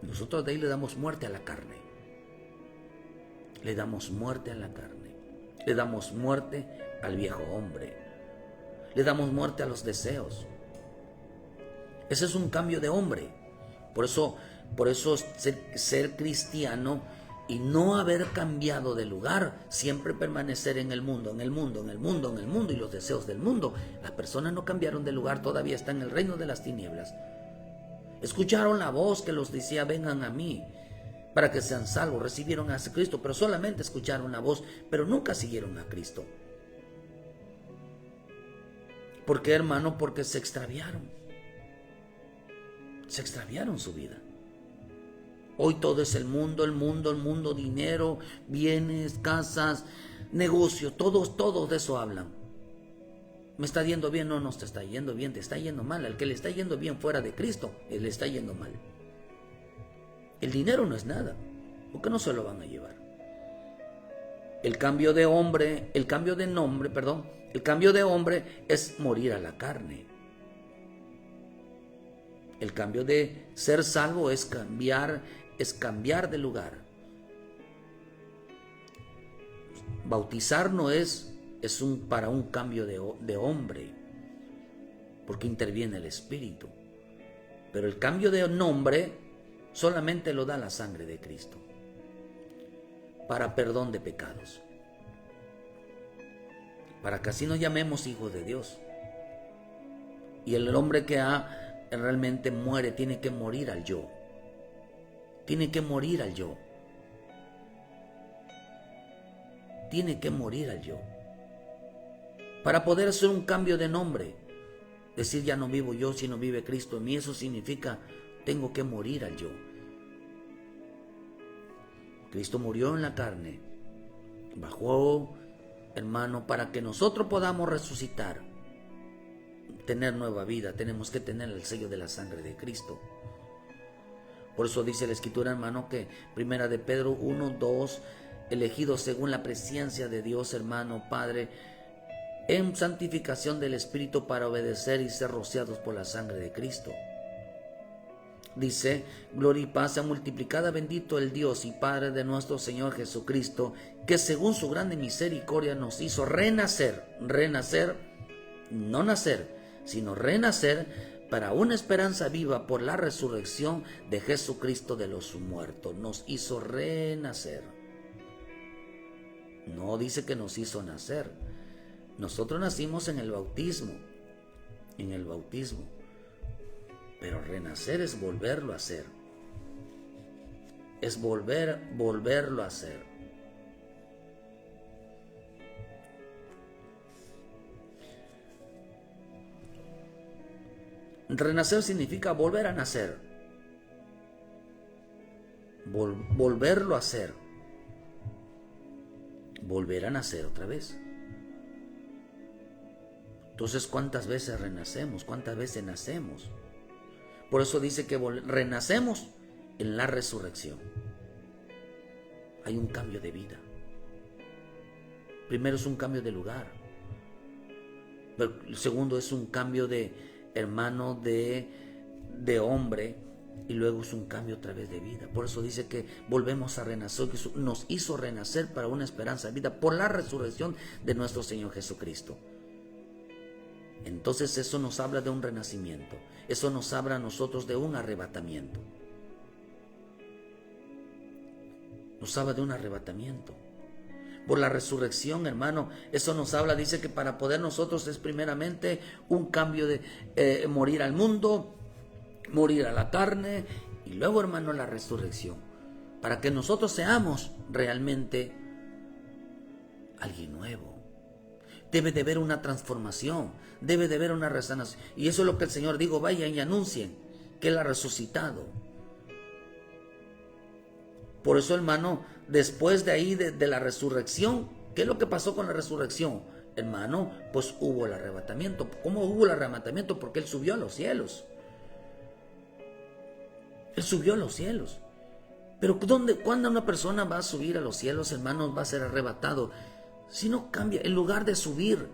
Nosotros de ahí le damos muerte a la carne. Le damos muerte a la carne. Le damos muerte al viejo hombre. Le damos muerte a los deseos. Ese es un cambio de hombre. Por eso ser cristiano y no haber cambiado de lugar, siempre permanecer en el mundo y los deseos del mundo. Las personas no cambiaron de lugar, todavía están en el reino de las tinieblas. Escucharon la voz que los decía, vengan a mí para que sean salvos. Recibieron a Cristo, pero solamente escucharon la voz, pero nunca siguieron a Cristo. ¿Por qué, hermano? Porque se extraviaron. Se extraviaron su vida. Hoy todo es el mundo, dinero, bienes, casas, negocios, todos de eso hablan. ¿Me está yendo bien? No te está yendo bien, te está yendo mal. Al que le está yendo bien fuera de Cristo, le está yendo mal. El dinero no es nada, porque no se lo van a llevar. El cambio de hombre es morir a la carne. El cambio de ser salvo es cambiar de lugar. Bautizar no es para un cambio de hombre, porque interviene el Espíritu. Pero el cambio de nombre solamente lo da la sangre de Cristo, para perdón de pecados, para que así nos llamemos hijos de Dios. Y el hombre que realmente muere, tiene que morir al yo. Tiene que morir al yo. Tiene que morir al yo. para poder hacer un cambio de nombre. Decir, ya no vivo yo, sino vive Cristo en mí. Eso significa, tengo que morir al yo. Cristo murió en la carne, bajó, hermano, para que nosotros podamos resucitar, tener nueva vida. Tenemos que tener el sello de la sangre de Cristo. Por eso dice la Escritura, hermano, que primera de Pedro 1:2, elegidos según la presencia de Dios, hermano, Padre, en santificación del Espíritu para obedecer y ser rociados por la sangre de Cristo. Dice, gloria y paz sea multiplicada, bendito el Dios y Padre de nuestro Señor Jesucristo, que según su grande misericordia nos hizo renacer, no nacer, sino renacer para una esperanza viva por la resurrección de Jesucristo de los muertos. Nos hizo renacer. No dice que nos hizo nacer. Nosotros nacimos en el bautismo, pero renacer es volverlo a hacer. Es volverlo a hacer. Renacer significa volver a nacer. Volverlo a hacer. Volver a nacer otra vez. Entonces, ¿cuántas veces renacemos? ¿Cuántas veces nacemos? Por eso dice que renacemos en la resurrección. Hay un cambio de vida. Primero es un cambio de lugar. Pero el segundo es un cambio de hermano, de hombre. Y luego es un cambio otra vez de vida. Por eso dice que volvemos a renacer. Que nos hizo renacer para una esperanza de vida por la resurrección de nuestro Señor Jesucristo. Entonces eso nos habla de un renacimiento. Eso nos habla a nosotros de un arrebatamiento. Nos habla de un arrebatamiento. Por la resurrección, hermano, eso nos habla, dice que para poder nosotros es primeramente un cambio de morir al mundo, morir a la carne, y luego, hermano, la resurrección. Para que nosotros seamos realmente alguien nuevo. Debe de haber una transformación, debe de haber una resanación. Y eso es lo que el Señor dijo, vayan y anuncien que Él ha resucitado. Por eso, hermano, después de ahí, de la resurrección, ¿qué es lo que pasó con la resurrección? Hermano, pues hubo el arrebatamiento. ¿Cómo hubo el arrebatamiento? Porque Él subió a los cielos. Él subió a los cielos. Pero ¿cuándo una persona va a subir a los cielos, hermanos, va a ser arrebatado? Si no cambia, en lugar de subir,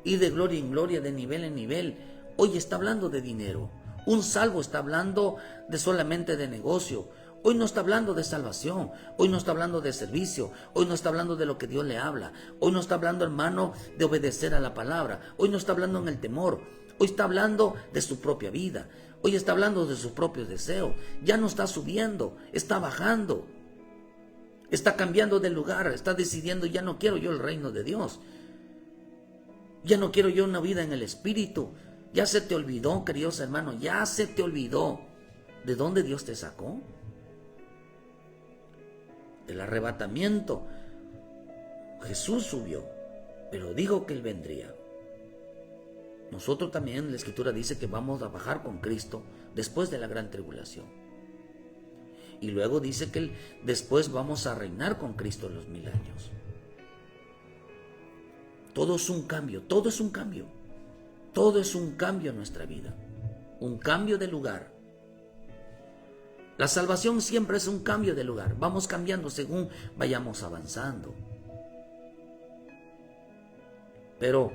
ir de gloria en gloria, de nivel en nivel, hoy está hablando de dinero. Un salvo está hablando de solamente de negocio. Hoy no está hablando de salvación. Hoy no está hablando de servicio. Hoy no está hablando de lo que Dios le habla. Hoy no está hablando, hermano, de obedecer a la palabra. Hoy no está hablando en el temor. Hoy está hablando de su propia vida. Hoy está hablando de sus propios deseos. Ya no está subiendo, está bajando. Está cambiando de lugar, está decidiendo, ya no quiero yo el reino de Dios. Ya no quiero yo una vida en el Espíritu. Ya se te olvidó, queridos hermanos, ya se te olvidó de dónde Dios te sacó. Del arrebatamiento. Jesús subió, pero dijo que Él vendría. Nosotros también, la Escritura dice que vamos a bajar con Cristo después de la gran tribulación. Y luego dice que después vamos a reinar con Cristo los 1000 años. Todo es un cambio, todo es un cambio. Todo es un cambio en nuestra vida. Un cambio de lugar. La salvación siempre es un cambio de lugar. Vamos cambiando según vayamos avanzando. Pero,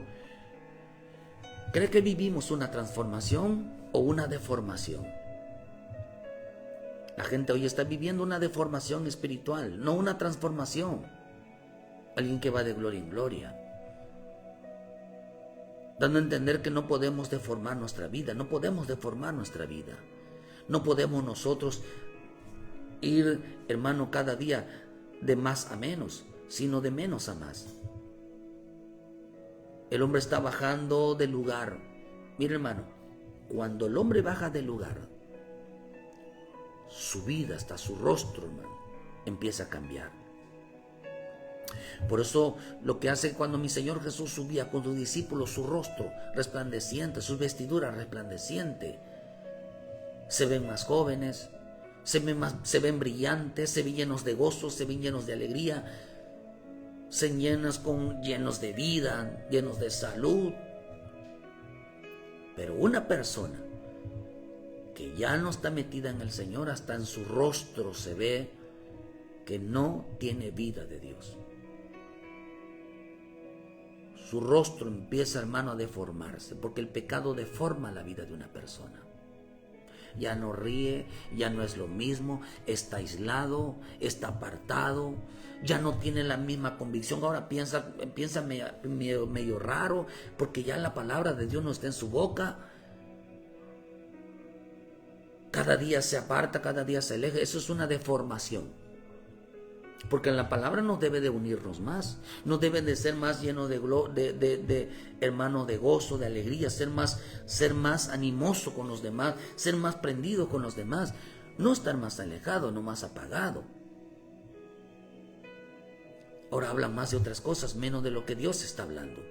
¿cree que vivimos una transformación o una deformación? La gente hoy está viviendo una deformación espiritual, no una transformación. Alguien que va de gloria en gloria. Dando a entender que no podemos deformar nuestra vida, no podemos deformar nuestra vida. No podemos nosotros ir, hermano, cada día de más a menos, sino de menos a más. El hombre está bajando de lugar. Mire, hermano, cuando el hombre baja de lugar, su vida, hasta su rostro, hermano, empieza a cambiar. Por eso lo que hace cuando mi Señor Jesús subía con sus discípulos, su rostro resplandeciente, sus vestiduras resplandecientes, se ven más jóvenes, se ven brillantes, se ven llenos de gozo, se ven llenos de alegría, se ven llenos de vida, llenos de salud. Pero una persona que ya no está metida en el Señor, hasta en su rostro se ve que no tiene vida de Dios. Su rostro empieza, hermano, a deformarse, porque el pecado deforma la vida de una persona. Ya no ríe, ya no es lo mismo, está aislado, está apartado, ya no tiene la misma convicción. Ahora piensa medio raro, porque ya la palabra de Dios no está en su boca. Cada día se aparta, cada día se aleja. Eso es una deformación. Porque la palabra nos debe de unirnos más, nos debe de ser más llenos de hermano, de gozo, de alegría, ser más animoso con los demás, ser más prendido con los demás, no estar más alejado, no más apagado. Ahora hablan más de otras cosas, menos de lo que Dios está hablando.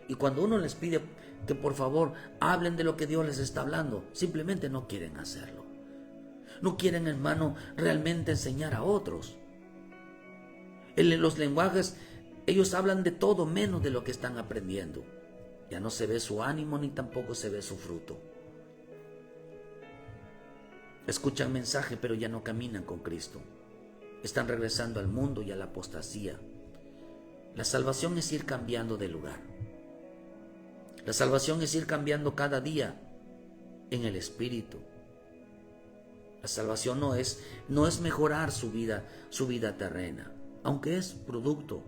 Y cuando uno les pide que por favor hablen de lo que Dios les está hablando, simplemente no quieren hacerlo. No quieren, hermano, realmente enseñar a otros. En los lenguajes, ellos hablan de todo menos de lo que están aprendiendo. Ya no se ve su ánimo ni tampoco se ve su fruto. Escuchan mensaje, pero ya no caminan con Cristo. Están regresando al mundo y a la apostasía. La salvación es ir cambiando de lugar. La salvación es ir cambiando cada día en el Espíritu. La salvación no es mejorar su vida terrena, aunque es producto,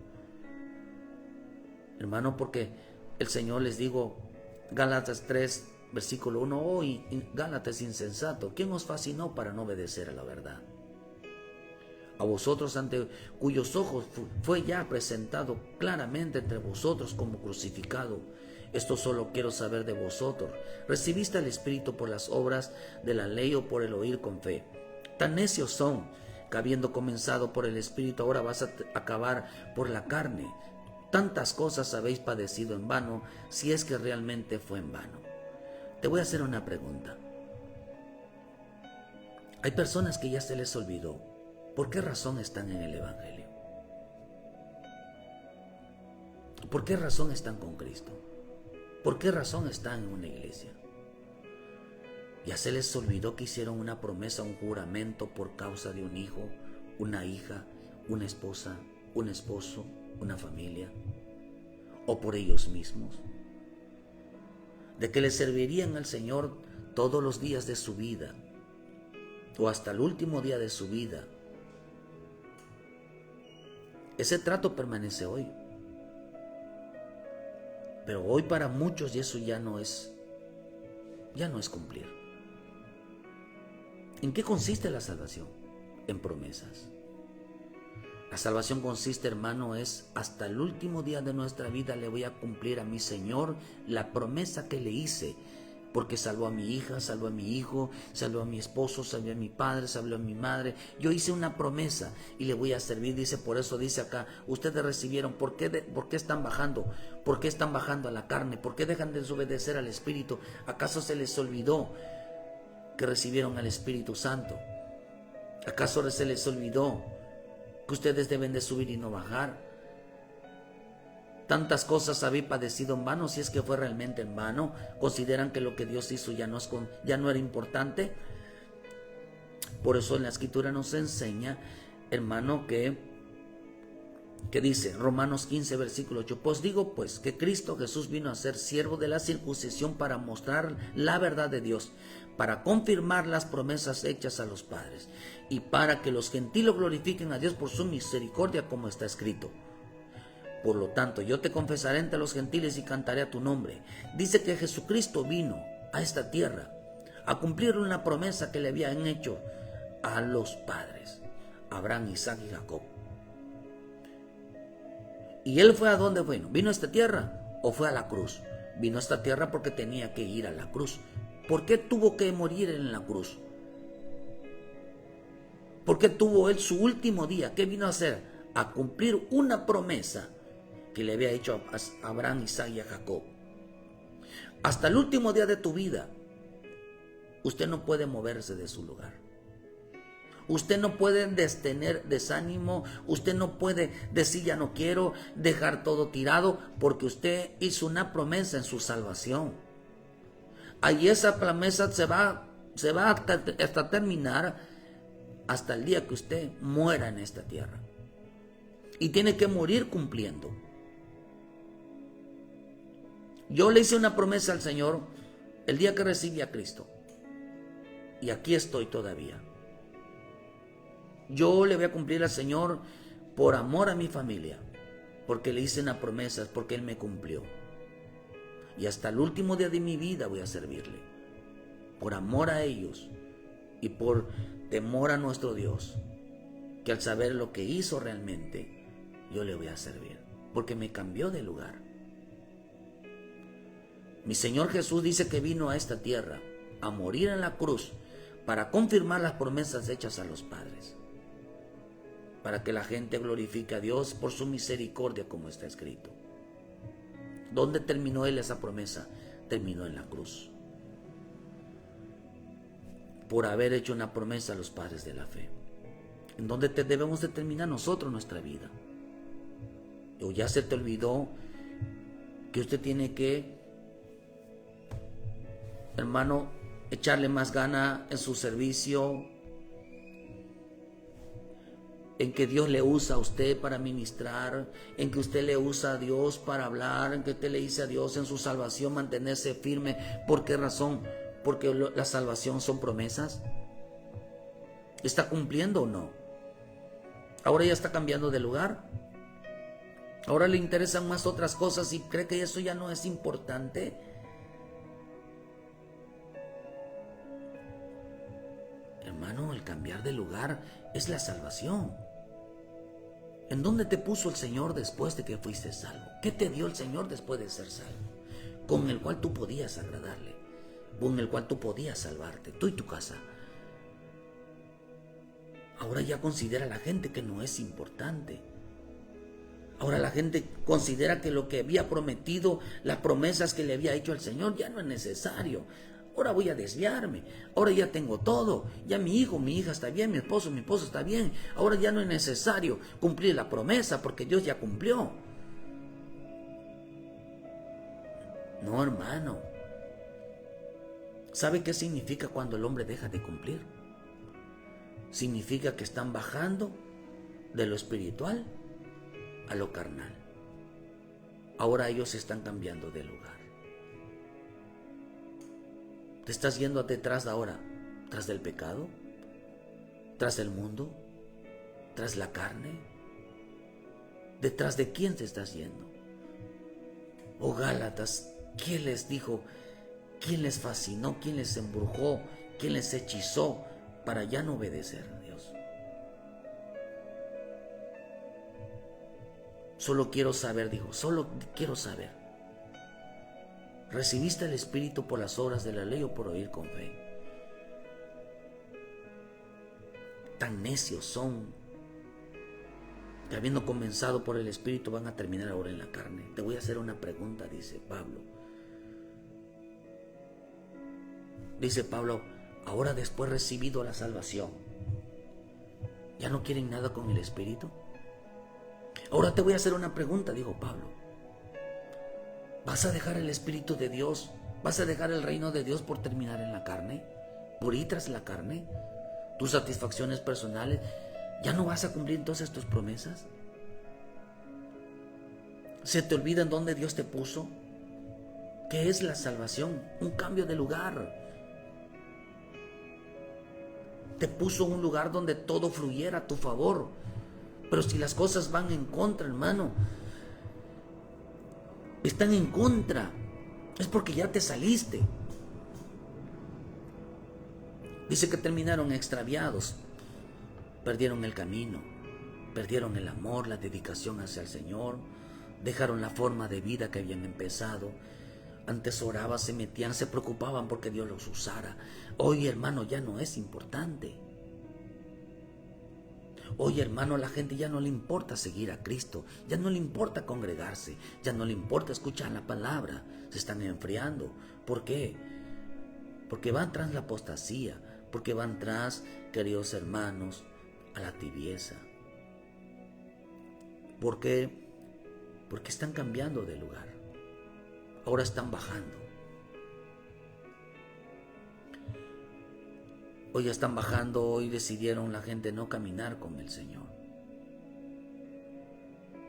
hermano, porque el Señor, les digo, Gálatas 3, versículo 1, hoy Gálatas insensato, ¿quién os fascinó para no obedecer a la verdad? A vosotros, ante cuyos ojos fue ya presentado claramente entre vosotros como crucificado. Esto solo quiero saber de vosotros. ¿Recibiste el Espíritu por las obras de la ley o por el oír con fe? Tan necios son, que habiendo comenzado por el Espíritu, ahora vas a acabar por la carne. Tantas cosas habéis padecido en vano, si es que realmente fue en vano. Te voy a hacer una pregunta. Hay personas que ya se les olvidó por qué razón están en el Evangelio. ¿Por qué razón están con Cristo? ¿Por qué razón están en una iglesia? Ya se les olvidó que hicieron una promesa, un juramento por causa de un hijo, una hija, una esposa, un esposo, una familia, o por ellos mismos, de que les servirían al Señor todos los días de su vida, o hasta el último día de su vida. Ese trato permanece hoy. Pero hoy para muchos eso ya no es cumplir. ¿En qué consiste la salvación? En promesas. La salvación consiste, hermano, es hasta el último día de nuestra vida le voy a cumplir a mi Señor la promesa que le hice, porque salvó a mi hija, salvó a mi hijo, salvó a mi esposo, salvó a mi padre, salvó a mi madre. Yo hice una promesa y le voy a servir. Dice, por eso dice acá, ustedes recibieron, ¿por qué están bajando? ¿Por qué están bajando a la carne? ¿Por qué dejan de desobedecer al Espíritu? ¿Acaso se les olvidó que recibieron al Espíritu Santo? ¿Acaso se les olvidó que ustedes deben de subir y no bajar? Tantas cosas habéis padecido en vano, si es que fue realmente en vano. ¿Consideran que lo que Dios hizo ya no era importante? Por eso en la Escritura nos enseña, hermano, que dice Romanos 15, versículo 8, pues digo pues que Cristo Jesús vino a ser siervo de la circuncisión para mostrar la verdad de Dios, para confirmar las promesas hechas a los padres y para que los gentiles glorifiquen a Dios por su misericordia, como está escrito. Por lo tanto, yo te confesaré entre los gentiles y cantaré a tu nombre. Dice que Jesucristo vino a esta tierra a cumplir una promesa que le habían hecho a los padres, Abraham, Isaac y Jacob. ¿Y él fue a dónde fue? ¿Vino a esta tierra o fue a la cruz? Vino a esta tierra porque tenía que ir a la cruz. ¿Por qué tuvo que morir en la cruz? ¿Por qué tuvo él su último día? ¿Qué vino a hacer? a cumplir una promesa que le había hecho a Abraham, Isaac y a Jacob. Hasta el último día de tu vida, usted no puede moverse de su lugar. Usted no puede tener desánimo, usted no puede decir ya no quiero, dejar todo tirado, porque usted hizo una promesa en su salvación. Ahí esa promesa se va hasta terminar, hasta el día que usted muera en esta tierra. Y tiene que morir cumpliendo. Yo le hice una promesa al Señor el día que recibí a Cristo. Y aquí estoy todavía. Yo le voy a cumplir al Señor por amor a mi familia, porque le hice una promesa, porque Él me cumplió. Y hasta el último día de mi vida voy a servirle, por amor a ellos y por temor a nuestro Dios, que al saber lo que hizo realmente, yo le voy a servir, porque me cambió de lugar. Mi Señor Jesús dice que vino a esta tierra a morir en la cruz para confirmar las promesas hechas a los padres, para que la gente glorifique a Dios por su misericordia, como está escrito. ¿Dónde terminó Él esa promesa? Terminó en la cruz, por haber hecho una promesa a los padres de la fe. ¿En dónde debemos de terminar nosotros nuestra vida? ¿O ya se te olvidó que usted tiene que, hermano, echarle más gana en su servicio, en que Dios le usa a usted para ministrar, en que usted le usa a Dios para hablar, en que usted le dice a Dios en su salvación mantenerse firme? ¿Por qué razón? Porque la salvación son promesas. ¿Está cumpliendo o no? Ahora ya está cambiando de lugar. Ahora le interesan más otras cosas y cree que eso ya no es importante. Hermano, el cambiar de lugar es la salvación. ¿En dónde te puso el Señor después de que fuiste salvo? ¿Qué te dio el Señor después de ser salvo? Con el cual tú podías agradarle, con el cual tú podías salvarte, tú y tu casa. Ahora ya considera la gente que no es importante. Ahora la gente considera que lo que había prometido, las promesas que le había hecho al Señor, ya no es necesario. Ahora voy a desviarme. Ahora ya tengo todo. Ya mi hijo, mi hija está bien, mi esposo está bien. Ahora ya no es necesario cumplir la promesa porque Dios ya cumplió. No, hermano. ¿Sabe qué significa cuando el hombre deja de cumplir? Significa que están bajando de lo espiritual a lo carnal. Ahora ellos están cambiando de lugar. ¿Te estás yendo detrás ahora? ¿Tras del pecado? ¿Tras del mundo? ¿Tras la carne? ¿Detrás de quién te estás yendo? Oh Gálatas, ¿quién les dijo? ¿Quién les fascinó? ¿Quién les embrujó? ¿Quién les hechizó para ya no obedecer a Dios? Solo quiero saber, dijo, solo quiero saber. ¿Recibiste el Espíritu por las obras de la ley o por oír con fe? Tan necios son que habiendo comenzado por el Espíritu van a terminar ahora en la carne. Te voy a hacer una pregunta, dice Pablo. Dice Pablo, ahora después recibido la salvación, ¿ya no quieren nada con el Espíritu? Ahora te voy a hacer una pregunta, dijo Pablo. ¿Vas a dejar el Espíritu de Dios? ¿Vas a dejar el reino de Dios por terminar en la carne? ¿Por ir tras la carne? ¿Tus satisfacciones personales? ¿Ya no vas a cumplir entonces tus promesas? ¿Se te olvida en dónde Dios te puso? ¿Qué es la salvación? Un cambio de lugar. Te puso en un lugar donde todo fluyera a tu favor. Pero si las cosas van en contra, hermano, están en contra, es porque ya te saliste. Dice que terminaron extraviados, perdieron el camino, perdieron el amor, la dedicación hacia el Señor, dejaron la forma de vida que habían empezado. Antes oraban, se metían, se preocupaban porque Dios los usara. Hoy, hermano, ya no es importante. Oye, hermano, a la gente ya no le importa seguir a Cristo, ya no le importa congregarse, ya no le importa escuchar la palabra, se están enfriando. ¿Por qué? Porque van tras la apostasía, porque van tras, queridos hermanos, a la tibieza. ¿Por qué? Porque están cambiando de lugar. Ahora están bajando. Hoy están bajando, hoy decidieron la gente no caminar con el Señor.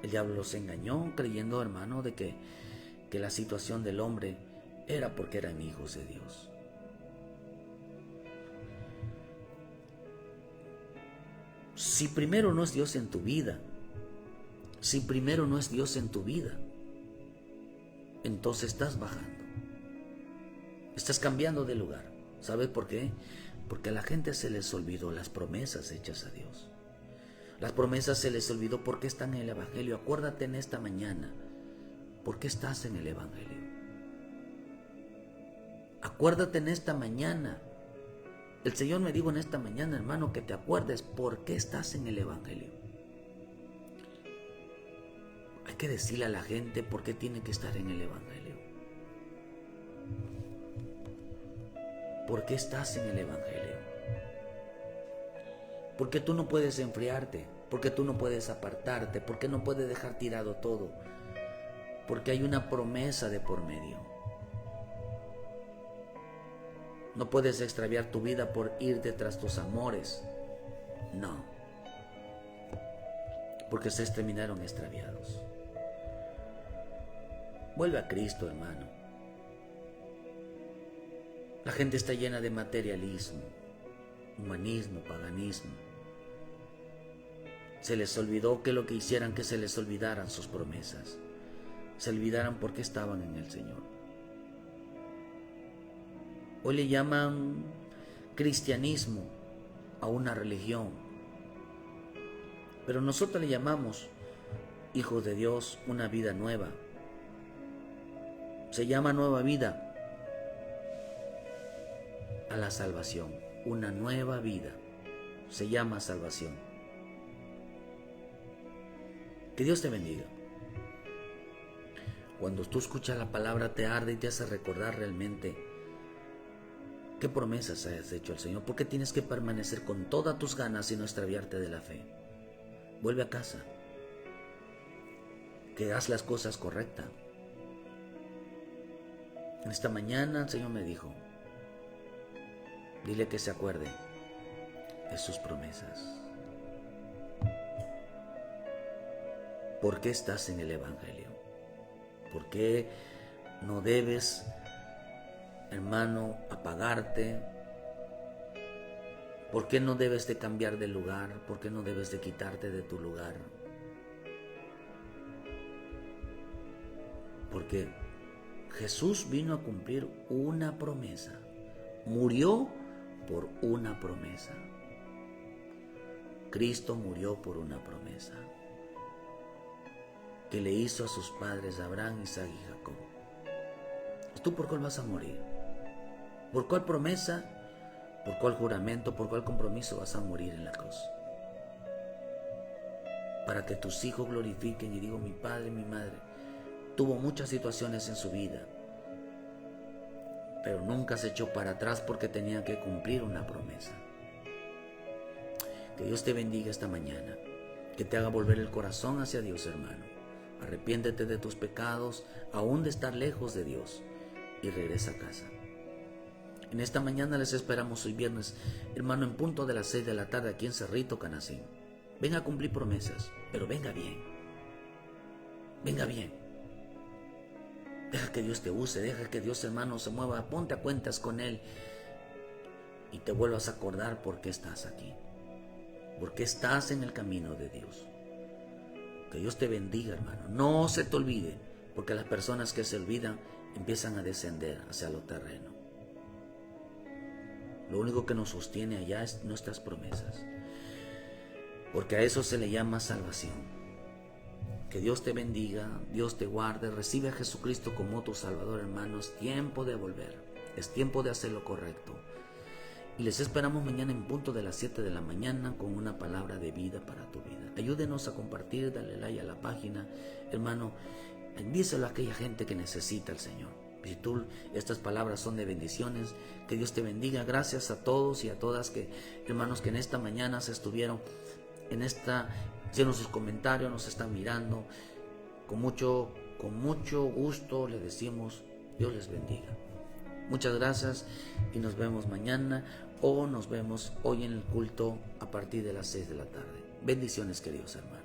El diablo los engañó creyendo, hermano, de que la situación del hombre era porque eran hijos de Dios. Si primero no es Dios en tu vida, si primero no es Dios en tu vida, entonces estás bajando. Estás cambiando de lugar. ¿Sabes por qué? Porque a la gente se les olvidó las promesas hechas a Dios. Las promesas se les olvidó porque están en el Evangelio. Acuérdate en esta mañana, ¿por qué estás en el Evangelio? Acuérdate en esta mañana. El Señor me dijo en esta mañana, hermano, que te acuerdes por qué estás en el Evangelio. Hay que decirle a la gente por qué tiene que estar en el Evangelio. ¿Por qué estás en el Evangelio? Porque tú no puedes enfriarte, porque tú no puedes apartarte, porque no puedes dejar tirado todo, porque hay una promesa de por medio. No puedes extraviar tu vida por irte tras tus amores, no, porque se terminaron extraviados. Vuelve a Cristo, hermano. La gente está llena de materialismo, humanismo, paganismo. Se les olvidó que lo que hicieran que se les olvidaran sus promesas. Se olvidaran por qué estaban en el Señor. Hoy le llaman cristianismo a una religión, pero nosotros le llamamos hijos de Dios, una vida nueva. Se llama nueva vida a la salvación, una nueva vida, se llama salvación. Que Dios te bendiga. Cuando tú escuchas la palabra te arde y te hace recordar realmente qué promesas has hecho al Señor, por qué tienes que permanecer con todas tus ganas y no extraviarte de la fe. Vuelve a casa, que haz las cosas correctas. En esta mañana el Señor me dijo, dile que se acuerde de sus promesas. ¿Por qué estás en el Evangelio? ¿Por qué no debes, hermano, apagarte? ¿Por qué no debes de cambiar de lugar? ¿Por qué no debes de quitarte de tu lugar? Porque Jesús vino a cumplir una promesa. Murió por una promesa. Cristo murió por una promesa que le hizo a sus padres Abraham, Isaac y Jacob. ¿Tú por cuál vas a morir? ¿Por cuál promesa? ¿Por cuál juramento? ¿Por cuál compromiso vas a morir en la cruz? Para que tus hijos glorifiquen y digan, mi padre, mi madre tuvo muchas situaciones en su vida, pero nunca se echó para atrás porque tenía que cumplir una promesa. Que Dios te bendiga esta mañana, que te haga volver el corazón hacia Dios, hermano. Arrepiéntete de tus pecados, aún de estar lejos de Dios, y regresa a casa. En esta mañana les esperamos hoy viernes, hermano, en punto de las 6 de la tarde aquí en Cerrito, Canacín. Venga a cumplir promesas, pero venga bien. Venga bien. Deja que Dios te use, deja que Dios, hermano, se mueva. Ponte a cuentas con Él y te vuelvas a acordar por qué estás aquí. Por qué estás en el camino de Dios. Que Dios te bendiga, hermano. No se te olvide, porque las personas que se olvidan empiezan a descender hacia lo terreno. Lo único que nos sostiene allá es nuestras promesas, porque a eso se le llama salvación. Que Dios te bendiga, Dios te guarde, recibe a Jesucristo como tu Salvador, hermano. Es tiempo de volver, es tiempo de hacer lo correcto. Y les esperamos mañana en punto de las 7 de la mañana con una palabra de vida para tu vida. Ayúdenos a compartir, dale like a la página. Hermano, díselo a aquella gente que necesita al Señor. Si tú, estas palabras son de bendiciones, que Dios te bendiga. Gracias a todos y a todas hermanos que en esta mañana se estuvieron hicieron sus comentarios, nos están mirando. Con mucho gusto le decimos, Dios les bendiga. Muchas gracias y nos vemos mañana o nos vemos hoy en el culto a partir de las 6 de la tarde. Bendiciones, queridos hermanos.